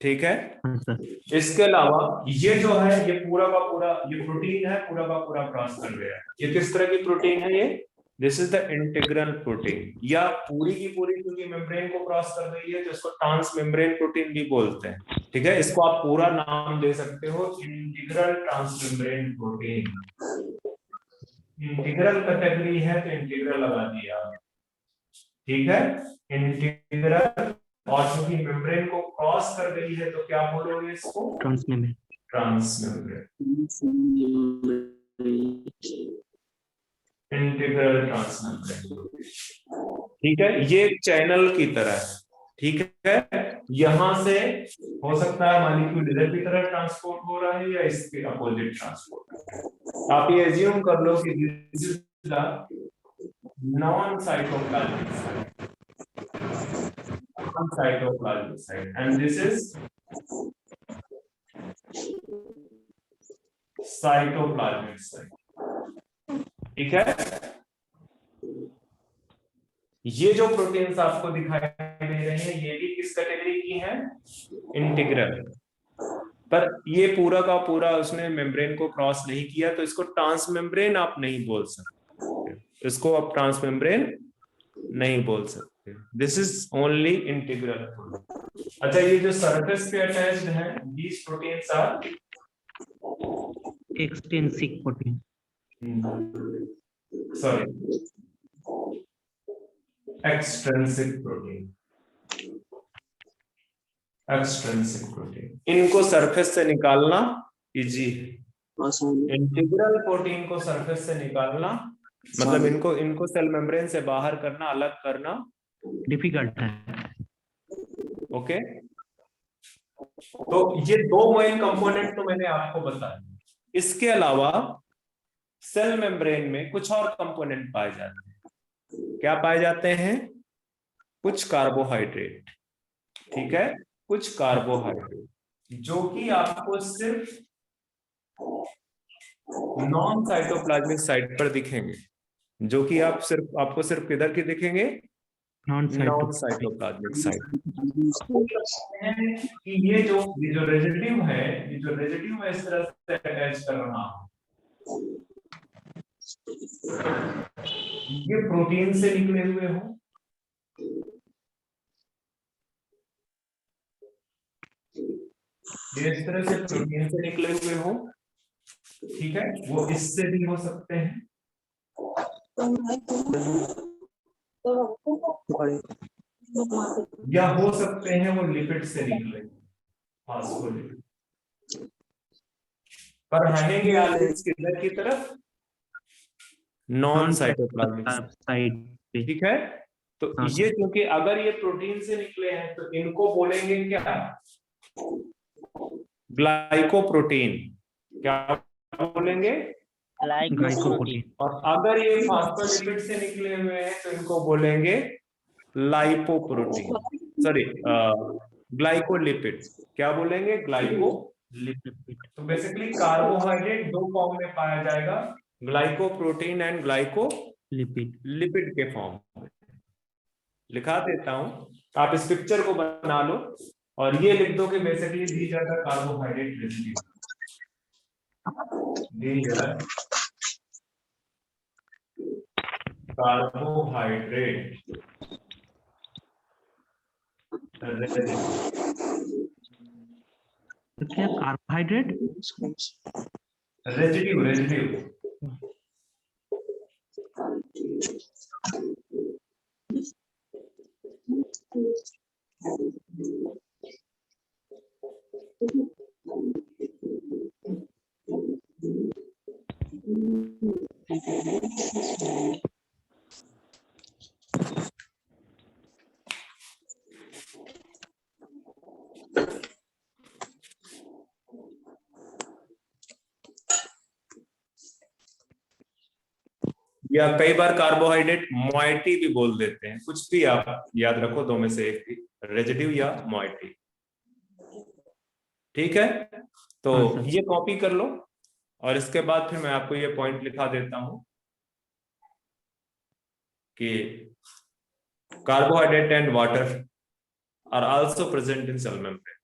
ठीक है। हाँ सर। इसके अलावा ये जो है ये पूरा का पूरा ये प्रोटीन है, पूरा का पूरा क्रॉस कर रहा है। ये किस तरह की प्रोटीन है? ये this is the integral protein, या पूरी की पूरी क्योंकि मेम्ब्रेन को क्रॉस कर रही है तो इसको ट्रांस मेम्ब्रेन प्रोटीन भी बोलते हैं। ठीक है, इसको आप पूरा नाम दे सकते हो integral transmembrane protein. Integral category है तो इंटीग्रल लगा दिया। ठीक है, इंटीग्रल, और क्योंकि मेम्ब्रेन को क्रॉस कर गई है तो क्या बोलोगे इसको? Transmembrane. Transmembrane, integral transmembrane. ठीक है, ये एक चैनल की तरह है। ठीक है, यहां से हो सकता है मॉलिक्यूल इधर की तरह ट्रांसपोर्ट हो रहा है या इसके अपोजिट ट्रांसपोर्ट। आप ये एज्यूम कर लो कि this is the non cytoplasmic site, cytoplasmic site, and this is cytoplasmic site. ठीक है, ये जो प्रोटीन्स आपको दिखाई दे रहे हैं ये भी किस कैटेगरी की हैं? इंटीग्रल। पर ये पूरा का पूरा उसने मेम्ब्रेन को क्रॉस नहीं किया तो इसको ट्रांस मेम्ब्रेन आप नहीं बोल सकते, इसको आप ट्रांस मेम्ब्रेन नहीं बोल सकते। This is only integral. अच्छा, ये जो सरफेस पे अटैच्ड है these proteins are extensive protein, sorry extrinsic protein, extrinsic protein. इनको सरफेस से निकालना इजी है। इंटीग्रल प्रोटीन को सरफेस से निकालना मतलब इनको सेल मेम्ब्रेन से बाहर करना, अलग करना डिफिकल्ट है। ओके, तो ये दो मेन कंपोनेंट तो मैंने आपको बताया। इसके अलावा सेल मेम्ब्रेन में कुछ और कंपोनेंट पाए जाते हैं। क्या पाए जाते हैं? कुछ कार्बोहाइड्रेट। ठीक है, कुछ कार्बोहाइड्रेट जो कि आपको सिर्फ नॉन साइटोप्लाज्मिक साइट पर दिखेंगे, जो कि आपको सिर्फ किधर के दिखेंगे? Non cytoplasmic site. कि ये जो रेजिड्यू है, ये जो रेजिड्यू है इस तरह से अटैच कर रहा हूं, ये प्रोटीन से निकले हुए हो, ये इस तरह से प्रोटीन से निकले हुए हो। ठीक है, वो इससे भी हो सकते हैं, या हो सकते हैं वो लिपिड से निकले, फास्फोलिपिड। पर रहेंगे आलिस किधर की तरफ? नॉन साइटोप्लाज्मिक साइट पे। ठीक है, तो हाँ, ये क्योंकि अगर ये प्रोटीन से निकले हैं तो इनको बोलेंगे क्या? ग्लाइकोप्रोटीन। क्या बोलेंगे? ग्लाइकोप्रोटीन। और अगर ये फास्फोलिपिड से निकले हुए हैं तो इनको बोलेंगे लाइपोप्रोटीन, सॉरी ग्लाइकोलिपिड। क्या बोलेंगे? ग्लाइकोलिपिड। तो बेसिकली कार्बोहाइड्रेट दो फॉर्म में पाया जाएगा, ग्लाइकोप्रोटीन एंड ग्लाइकोलिपिड। लिपिड के फॉर्म में लिखा देता हूं, आप इस पिक्चर को बना लो और ये लिख दो कि basically these are the carbohydrate residue. Carbohydrate तो क्या कार्बोहाइड्रेट रेजिड्यू या कई बार कार्बोहाइड्रेट मोइटी भी बोल देते हैं, कुछ भी आप याद रखो, दो में से एक भी, रेजिड्यू या मोइटी। ठीक है, तो ये कॉपी कर लो और इसके बाद फिर मैं आपको ये पॉइंट लिखा देता हूं। कि carbohydrate and water are also present in cell membrane.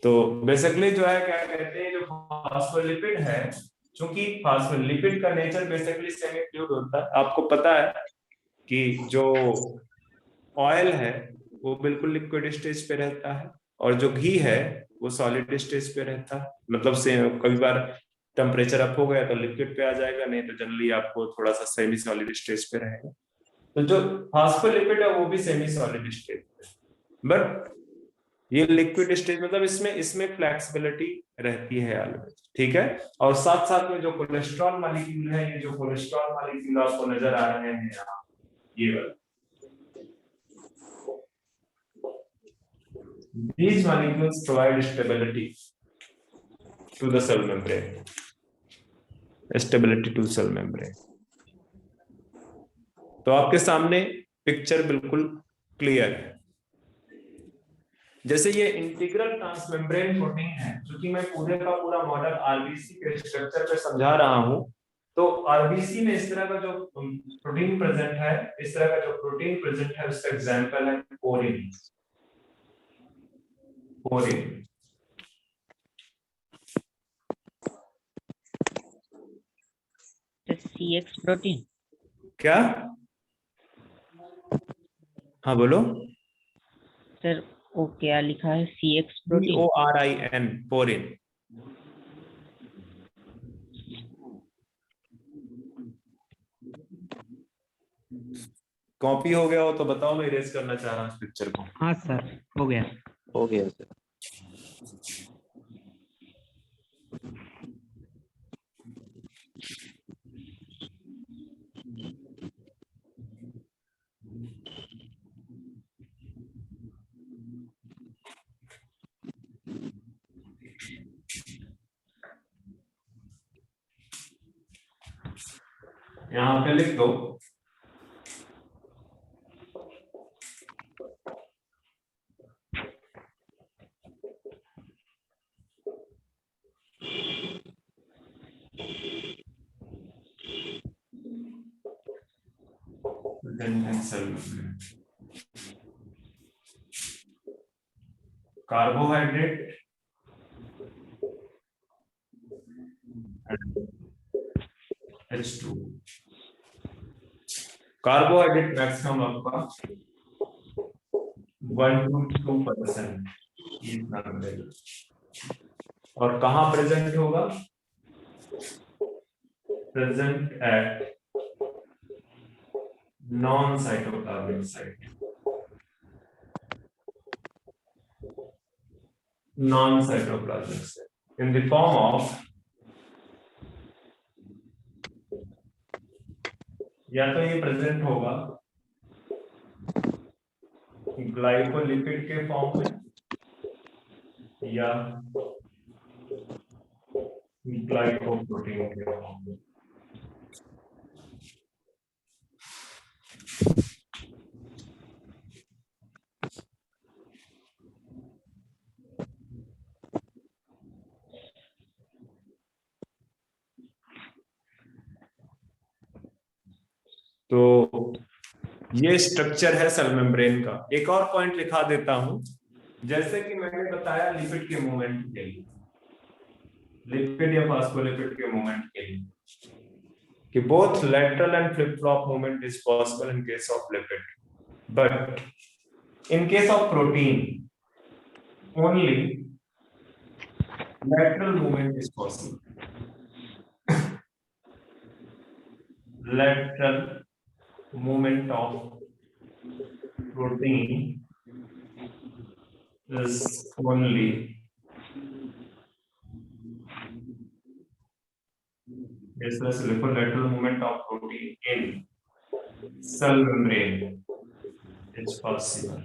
तो बेसिकली जो है क्या कहते हैं, जो फॉस्फोलिपिड है, चूंकि फॉस्फोलिपिड का नेचर बेसिकली सेमी फ्लूइड होता है। आपको पता है कि जो ऑयल है वो बिल्कुल लिक्विड स्टेज पे रहता है और जो घी है वो सॉलिड स्टेज पे रहता है। मतलब से कभी बार टेम्परेचर अप हो गया तो लिक्विड पे आ जाएगा, नहीं तो जनरली आपको थोड़ा सा सेमी सॉलिड स्टेज पे रहेगा। तो जो फॉस्फोलिपिड है वो भी सेमी सॉलिड स्टेज पे, बट ये लिक्विड स्टेज मतलब इसमें फ्लेक्सिबिलिटी रहती है ऑलवेज, ठीक है। और साथ साथ में जो कोलेस्ट्रॉल मॉलिक्यूल है, ये जो कोलेस्ट्रॉल मॉलिक्यूल आपको नजर आ रहे हैं यहाँ, ये वाला, these molecules provide stability to the cell membrane, stability to cell membrane। तो आपके सामने पिक्चर बिल्कुल क्लियर है। जैसे ये इंटीग्रल ट्रांसमेम्ब्रेन प्रोटीन है, क्योंकि मैं पूरे का पूरा मॉडल आरबीसी के स्ट्रक्चर पे समझा रहा हूं, तो आरबीसी में इस तरह का जो प्रोटीन प्रेजेंट है, इस तरह का जो प्रोटीन प्रेजेंट है, उसका एग्जांपल है पोरिन। पोरिन CX प्रोटीन क्या? हाँ बोलो। सर वो क्या लिखा है? CX protein. PORIN, porin. Copy हो गया हो तो बताओ, मैं इरेज करना चाह रहा हूँ इस पिक्चर को। हाँ सर, हो गया। हो गया सर। यहाँ पे लिख दो कार्बोहाइड्रेट H2। कार्बोहाइड्रेट मैक्सिमम आपका 1 to 2% इतना मिलेगा। और कहाँ प्रेजेंट होगा? Present at non cytoplasmic site, non cytoplasmic site in the form of, या तो ये प्रेजेंट होगा ग्लाइकोलिपिड के फॉर्म में या ग्लाइकोप्रोटीन के फॉर्म में। तो ये स्ट्रक्चर है सेल मेम्ब्रेन का। एक और पॉइंट लिखा देता हूं, जैसे कि मैंने बताया लिपिड के मूवमेंट के लिए, लिपिड या फॉस्फोलिपिड के मूवमेंट के लिए, कि both lateral and flip flop movement is possible in case of lipid, but in case of protein only lateral movement is possible। lateral movement of protein is only lateral movement of protein in cell membrane is possible।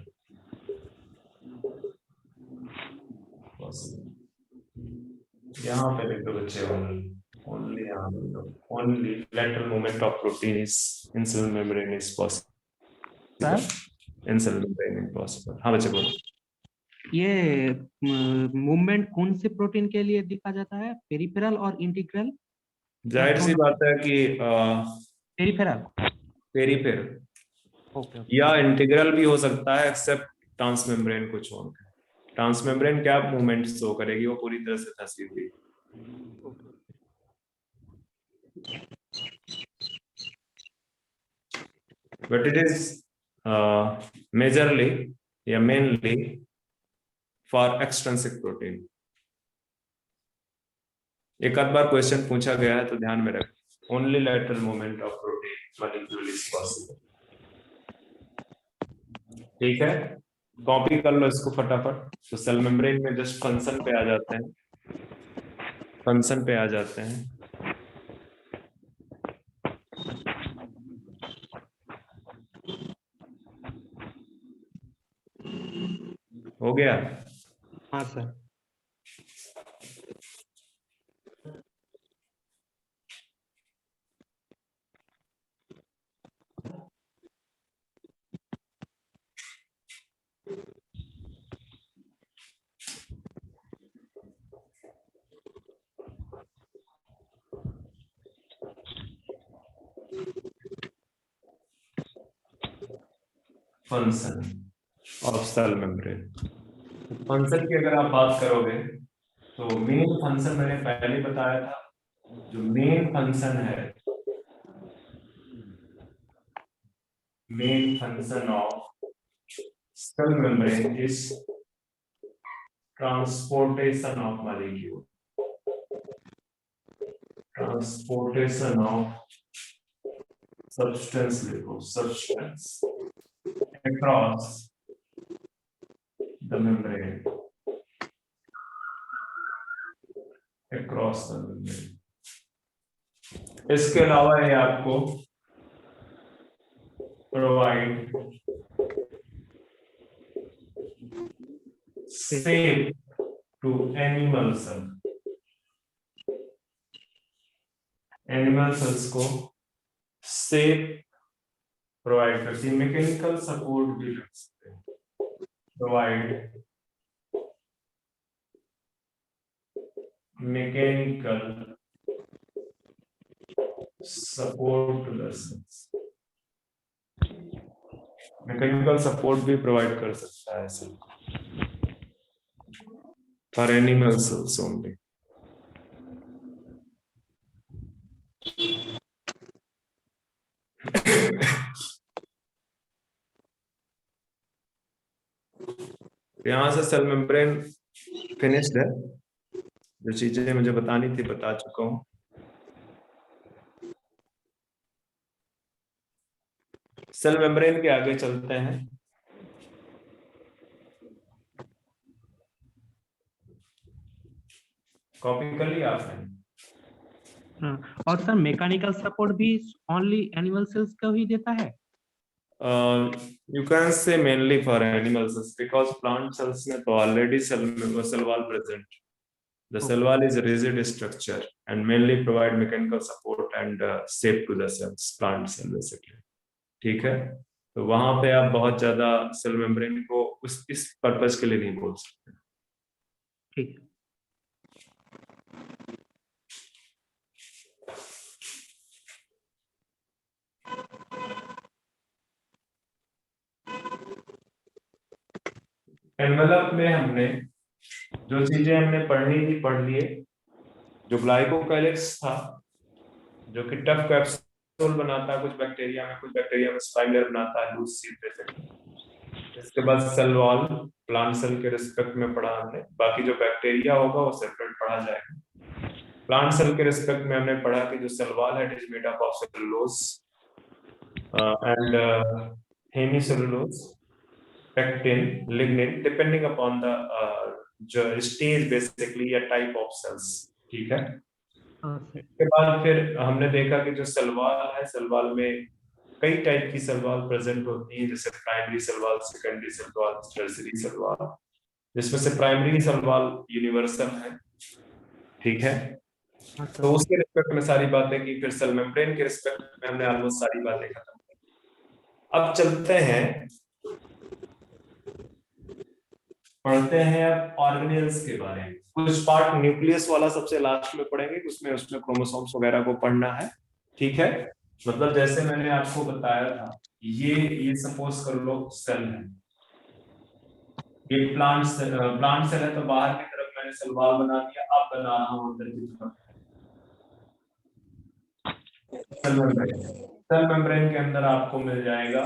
यहाँ पे लिख दो बच्चे only, यहाँ पे लिख दो only lateral movement of protein is in cell membrane is possible। In cell membrane impossible. हाँ बच्चे बोलो। ये मूवमेंट कौन से प्रोटीन के लिए देखा जाता है, पेरिफेरल और इंटीग्रल? जाहिर सी बात है कि पेरिफेरल। पेरिफेरल ओके या इंटीग्रल भी हो सकता है, एक्सेप्ट ट्रांसमेम्ब्रेन को छोड़कर। ट्रांसमेम्ब्रेन क्या मूवमेंट शो करेगी, वो पूरी तरह से फंसी हुई। बट इट इज मेजरली या मेनली फॉर एक्सट्रिंसिक प्रोटीन। एक आध बार क्वेश्चन पूछा गया है तो ध्यान में रखें, only lateral movement of protein molecule is possible. ठीक है, कॉपी कर लो इसको फटाफट। तो सेल मेम्ब्रेन में जस्ट फंक्शन पे आ जाते हैं, फंक्शन पे आ जाते हैं। हो गया? हाँ sir. Function of cell membrane. Function की अगर आप बात करोगे तो मेन फंक्शन मैंने पहले बताया था, जो मेन फंक्शन है, main function of cell membrane is transportation of molecule, transportation of substance लिखो, substance across the membrane, across the membrane। इसके अलावा ये आपको provide safe to animal cell, animal cells को सेफ प्रोवाइड करती है, मैकेनिकल सपोर्ट भी कर सकते हैं, provide mechanical support to the cells, mechanical support भी प्रोवाइड कर सकता है cell for animal cells only. यहां से सेल मेम्ब्रेन फिनिश्ड है, जो चीजें मुझे बतानी थी बता चुका हूं। सेल मेम्ब्रेन के आगे चलते हैं। कॉपी कर लिया आपने? और सर मैकेनिकल सपोर्ट भी ओनली एनिमल सेल्स को ही देता है? You can say mainly for animal cells because plant cells में तो already cell wall present. The cell wall is a rigid structure and mainly provide mechanical support and shape to the cells, plant cell basically. ठीक है, तो वहां पे आप बहुत ज्यादा सेल मेम्ब्रेन को इस पर्पस के लिए नहीं बोल सकते। ठीक है। एनवेलप में हमने जो चीजें हमने पढ़नी थी पढ़ लिए। जो ग्लाइकोकाइलिक्स था, जो कि टफ कैप्सूल बनाता है कुछ बैक्टीरिया में, कुछ बैक्टीरिया में स्पाइक लेयर बनाता है, लूज सील बेसिकली। इसके बाद सेल वॉल प्लांट सेल के रिस्पेक्ट में पढ़ा हमने, बाकी जो बैक्टीरिया होगा वो सेपरेट पढ़ा जाएगा। प्लांट सेल के रिस्पेक्ट में हमने पढ़ा कि जो सेल वॉल है it is made up of cellulose and hemicellulose, pectin, lignin, depending upon the जो stage basically या type of cells। ठीक है, इसके बाद फिर हमने देखा कि जो सेल वॉल है, सेल वॉल में कई टाइप की सेल वॉल प्रेजेंट होती है, जैसे primary cell wall, secondary cell wall, tertiary cell wall, जिसमें से प्राइमरी सेल वॉल यूनिवर्सल है। ठीक है, तो उसके रिस्पेक्ट में सारी बातें की, फिर सेल मेम्ब्रेन के रिस्पेक्ट में हमने ऑलमोस्ट सारी बातें खत्म की। अब चलते हैं पढ़ते हैं अब ऑर्गेनेल्स के बारे में। कुछ पार्ट न्यूक्लियस वाला सबसे लास्ट में पढ़ेंगे, उसमें क्रोमोसोम्स वगैरह को पढ़ना है, ठीक है। मतलब जैसे मैंने आपको बताया था, ये सपोज कर लो सेल है, ये प्लांट सेल है, तो बाहर की तरफ मैंने सेल वॉल बना दिया, अब बना रहा हूं अंदर की तरफ सेल मेम्ब्रेन। सेल मेम्ब्रेन के अंदर आपको मिल जाएगा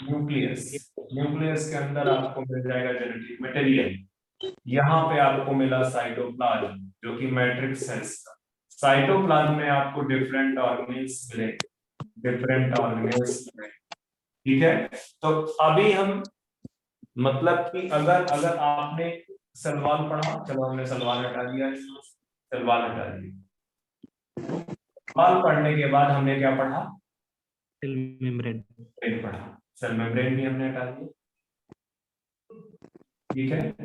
न्यूक्लियस, न्यूक्लियस के अंदर आपको मिल जाएगा जेनेटिक मटेरियल, यहाँ पे आपको मिला साइटोप्लाज्म जो कि मैट्रिक्स है इसका। साइटोप्लाज्म में आपको डिफरेंट ऑर्गेनेल्स मिले, ठीक है। तो अभी हम मतलब कि अगर आपने सलवाल पढ़ा, चलो हमने सलवाल हटा दिया, सलवाल हटा दिया, सलवाल पढ़ने के बाद हमने क्या पढ़ा, सेल मेम्ब्रेन पढ़ा, सेल मेम्ब्रेन भी हमने हटा दिया, ठीक है,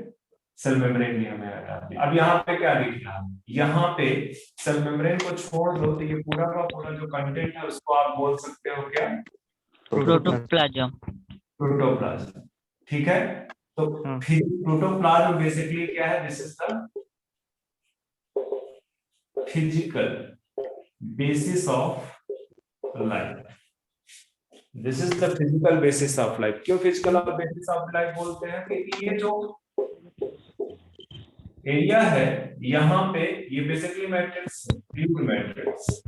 सेल मेम्ब्रेन भी हमने हटा दिया। अब यहाँ पे क्या दिख रहा है, यहाँ पे सेल मेम्ब्रेन को छोड़ दो तो ये पूरा का पूरा जो कंटेंट है उसको आप बोल सकते हो क्या, प्रोटोप्लाज्म। प्रोटोप्लाज्म, ठीक है। तो फिर प्रोटोप्लाज्म बेसिकली क्या है, this is the physical basis of life, this is the physical basis of life. क्यों फिजिकल बेसिस ऑफ लाइफ बोलते हैं, क्योंकि ये जो एरिया है यहाँ पे ये बेसिकली मैट्रिक्स है, फ्लूइड मैट्रिक्स।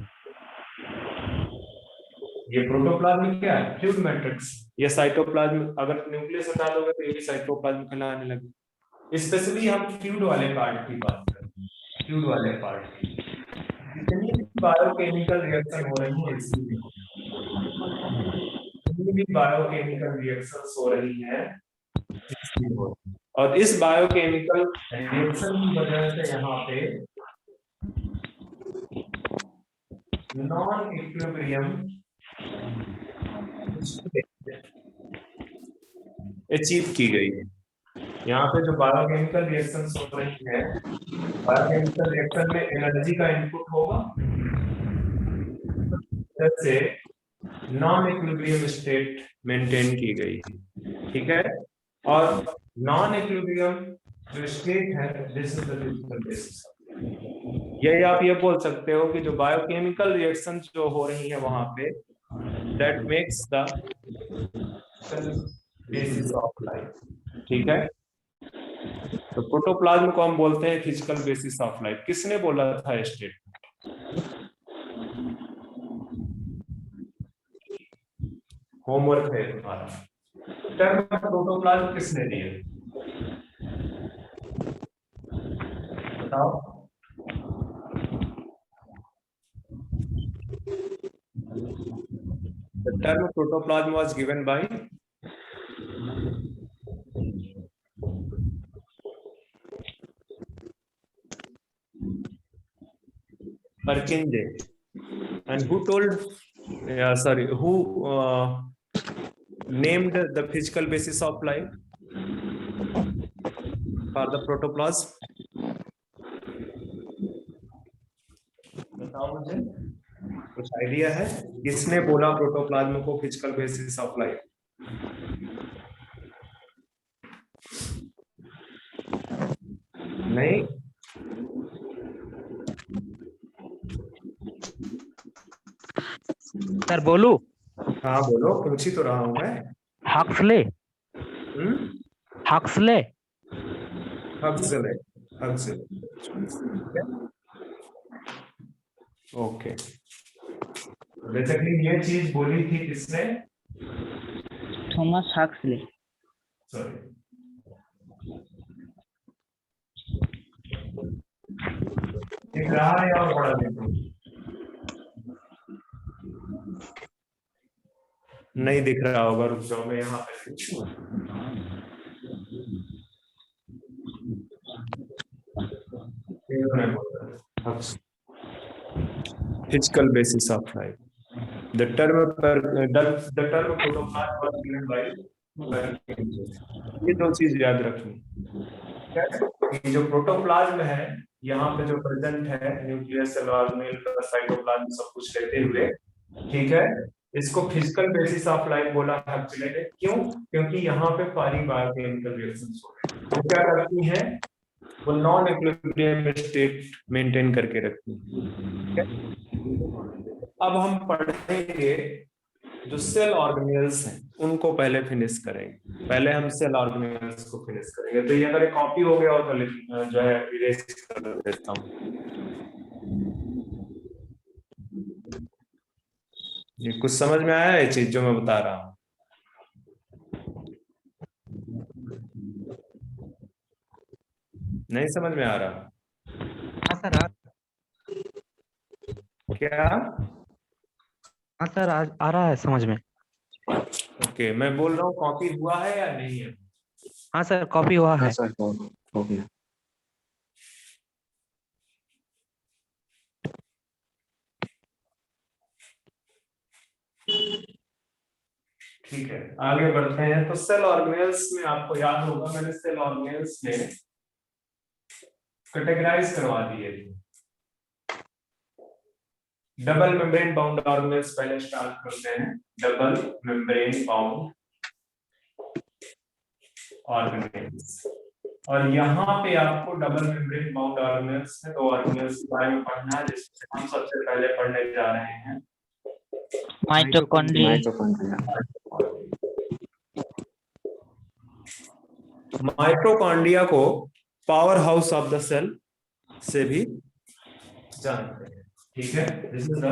ये प्रोटोप्लाज्म क्या है, फ्लूइड मैट्रिक्स। ये साइटोप्लाज्म, अगर न्यूक्लियस हटा दोगे तो ये साइटोप्लाज्म कहलाने लगे। स्पेशली हम फ्लूइड वाले पार्ट की बात कर रहे हैं, फ्लूइड वाले पार्ट की। जितनी भी बायोकेमिकल रिएक्शन हो रही है इसमें, जितनी भी बायोकेमिकल रिएक्शंस हो रही है और इस बायोकेमिकल रिएक्शन की वजह से यहाँ पे नॉन इक्विलिब्रियम अचीव की गई है। यहाँ पे जो बायोकेमिकल रिएक्शंस हो रही है, बायोकेमिकल रिएक्शन में एनर्जी का इनपुट होगा, जैसे नॉन इक्विलिब्रियम स्टेट मेंटेन की गई है, ठीक है। और नॉन इक्विलिब्रियम जो स्टेट है, this is the physical basis. यही आप ये बोल सकते हो कि जो बायोकेमिकल रिएक्शन जो हो रही है वहां पे, that makes the basis of life, ठीक है। तो प्रोटोप्लाज्म को हम बोलते हैं फिजिकल बेसिस ऑफ लाइफ। किसने बोला था स्टेट, होमवर्क है तुम्हारा। टर्म प्रोटोप्लाज्म किसने दिया, बताओ। The term protoplasm was given by Purkinje, and who named the physical basis of life for the protoplasm? बताओ मुझे, कुछ आइडिया है किसने बोला प्रोटोप्लाज्म को फिजिकल बेसिस ऑफ लाइफ? नहीं, सर बोलू? हाँ बोलो, पूछ ही तो रहा हूं मैं। हक्सले। हक्सले। ओके, बेसिकली ये चीज बोली थी किसने? Thomas Huxley. सॉरी, दिख रहा है और बड़ा देखो, नहीं दिख रहा होगा, रुक जाओ मैं यहाँ पे physical basis of life. The term protoplasm was given by, ये दो चीज याद रखनी। कि जो प्रोटोप्लाज्म है यहाँ पे जो प्रेजेंट है, न्यूक्लियस, सेल ऑर्गेनेल, साइटोप्लाज्म सब कुछ लेते हुए, ठीक है। इसको फिजिकल बेसिस ऑफ लाइफ बोला है क्यों? क्योंकि यहाँ पे सारी बायोकेमिकल रिएक्शंस हो रही हैं। वो क्या करती हैं? वो नॉन इक्विलिब्रियम स्टेट मेंटेन करके रखती हैं। अब हम पढ़ेंगे जो सेल ऑर्गेनेल्स हैं उनको पहले फिनिश करेंगे। पहले हम सेल ऑर्गेनेल्स को फिनिश करेंगे। तो ये अगर कॉपी हो गया हो तो जो है इरेज कर देता हूँ। ये कुछ समझ में आया है चीज जो मैं बता रहा हूँ? नहीं समझ में आ रहा? हाँ सर क्या? हाँ सर आ रहा है समझ में। ओके, मैं बोल रहा हूँ कॉपी हुआ है या नहीं है? हाँ सर कॉपी हुआ हाँ है। सर हो गया। ठीक है, आगे बढ़ते हैं। तो सेल ऑर्गेनेल्स में आपको याद होगा मैंने सेल ऑर्गेनेल्स में कैटेगराइज करवा दिए थे। डबल मेम्ब्रेन बाउंड ऑर्गेनेल्स पहले स्टार्ट करते हैं। डबल मेम्ब्रेन बाउंड ऑर्गेनेल्स, और यहाँ पे आपको डबल मेम्ब्रेन बाउंड ऑर्गेनेल्स में दो ऑर्गेनेल्स के बारे में पढ़ना है, जिससे हम सबसे पहले पढ़ने जा रहे हैं माइटोकॉन्ड्रिया। माइटोकॉन्ड्रिया को power house of the cell से भी जानते हैं। ठीक है, this is the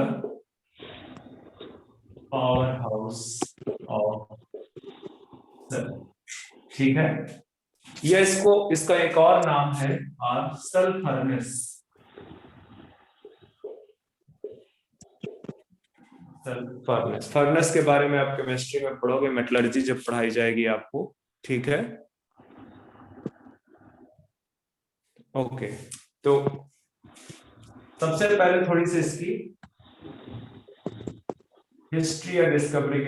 power house of cell. ठीक है, यह इसका एक और नाम है सेल फर्नेस। फर्नेस के बारे में आप केमिस्ट्री में पढ़ोगे, मेटलर्जी जब पढ़ाई जाएगी आपको। ठीक है, ओके। तो सबसे पहले थोड़ी सी इसकी हिस्ट्री या डिस्कवरी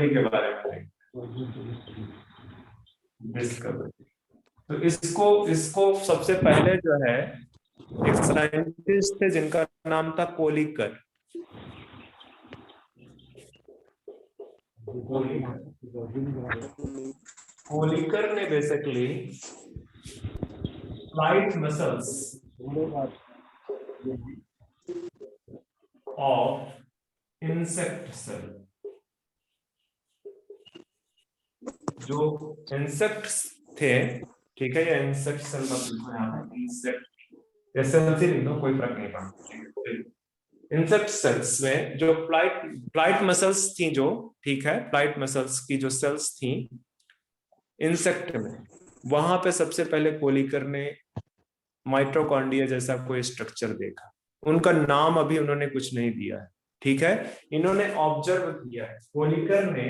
के बारे में। डिस्कवरी, तो इसको सबसे पहले जो है एक साइंटिस्ट थे जिनका नाम था कोलिकर। कोलिकर ने basically flight muscles of insect cell, जो इंसेक्ट्स थे, ठीक है, या इंसेक्ट सेल मतलब यहाँ पे इंसेक्ट या सेल से लिख दो, कोई फर्क नहीं पड़ता। इंसेक्ट सेल्स में जो फ्लाइट मसल्स थी, जो ठीक है, फ्लाइट मसल्स की जो सेल्स थी इंसेक्ट में, वहां पे सबसे पहले कोलिकर ने माइटोकॉन्ड्रिया जैसा कोई स्ट्रक्चर देखा। उनका नाम अभी उन्होंने कुछ नहीं दिया है। ठीक है, इन्होंने ऑब्जर्व किया है। कोलिकर ने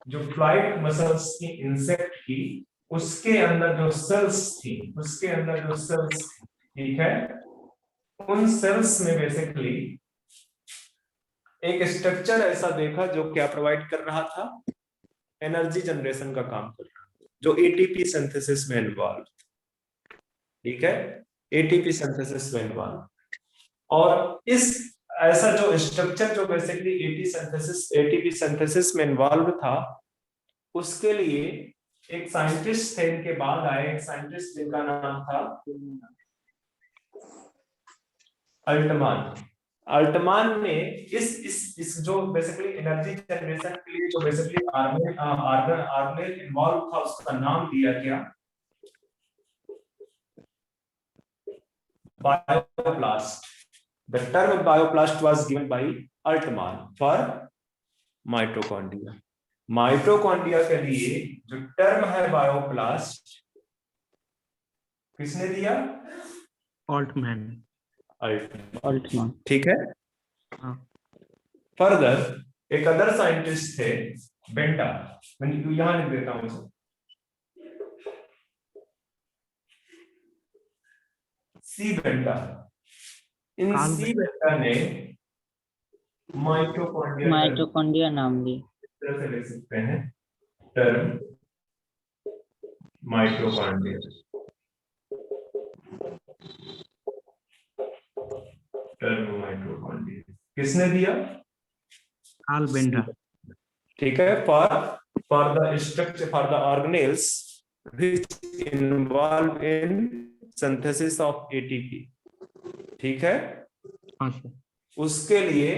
जो फ्लाइट मसल्स थी इंसेक्ट की, उसके अंदर जो सेल्स थी, ठीक है, उन सेल्स में बेसिकली एक स्ट्रक्चर ऐसा देखा जो क्या प्रोवाइड कर रहा था, एनर्जी जनरेशन का काम कर रहा था, जो एटीपी सिंथेसिस में इन्वॉल्व। ठीक है, एटीपी सिंथेसिस में इन्वॉल्व। और इस ऐसा जो स्ट्रक्चर जो बेसिकली एटीपी सिंथेसिस में इन्वॉल्व था, उसके लिए एक साइंटिस्ट थे, इनके बाद आए एक साइंटिस्ट जिनका नाम था अल्टमान ने इस जो बेसिकली एनर्जी जनरेशन के लिए जो बेसिकली ऑर्गेनेल इन्वॉल्व था, उसका नाम दिया क्या? Bioplast. The term bioplast was given by Altman for mitochondria. Mitochondria के लिए जो टर्म है बायोप्लास्ट, किसने दिया? ऑल्टमैन। ठीक है। फर्दर एक अदर साइंटिस्ट थे बेंटा, मैं यहां लिख देता हूं सी बेंटा। इन सी बेंटा ने माइटोकॉन्ड्रिया नाम दी। इस तरह से लिख सकते हैं टर्म माइटोकॉन्ड्रिया। टर्म माइटोकॉन्ड्रिया किसने दिया? कार्ल बेंड्रा। ठीक है, for the structure for the organelles which involve in synthesis of ATP. ठीक है, हाँ सर। उसके लिए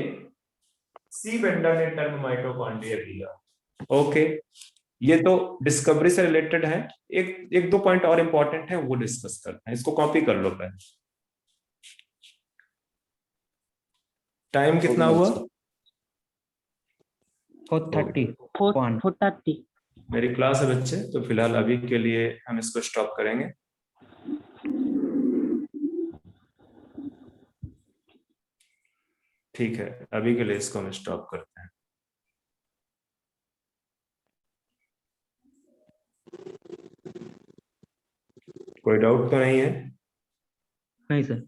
सी बेंडर ने टर्म माइटोकॉन्ड्रिया दिया। ओके, ये तो डिस्कवरी से रिलेटेड है। एक दो पॉइंट और इंपॉर्टेंट है, वो डिस्कस करते हैं। इसको कॉपी कर लो पहले। टाइम कितना हुआ? 4:30 4:30। मेरी क्लास है बच्चे, तो फिलहाल अभी के लिए हम इसको स्टॉप करेंगे। ठीक है, अभी के लिए इसको हम स्टॉप करते हैं। कोई डाउट तो नहीं है? नहीं सर।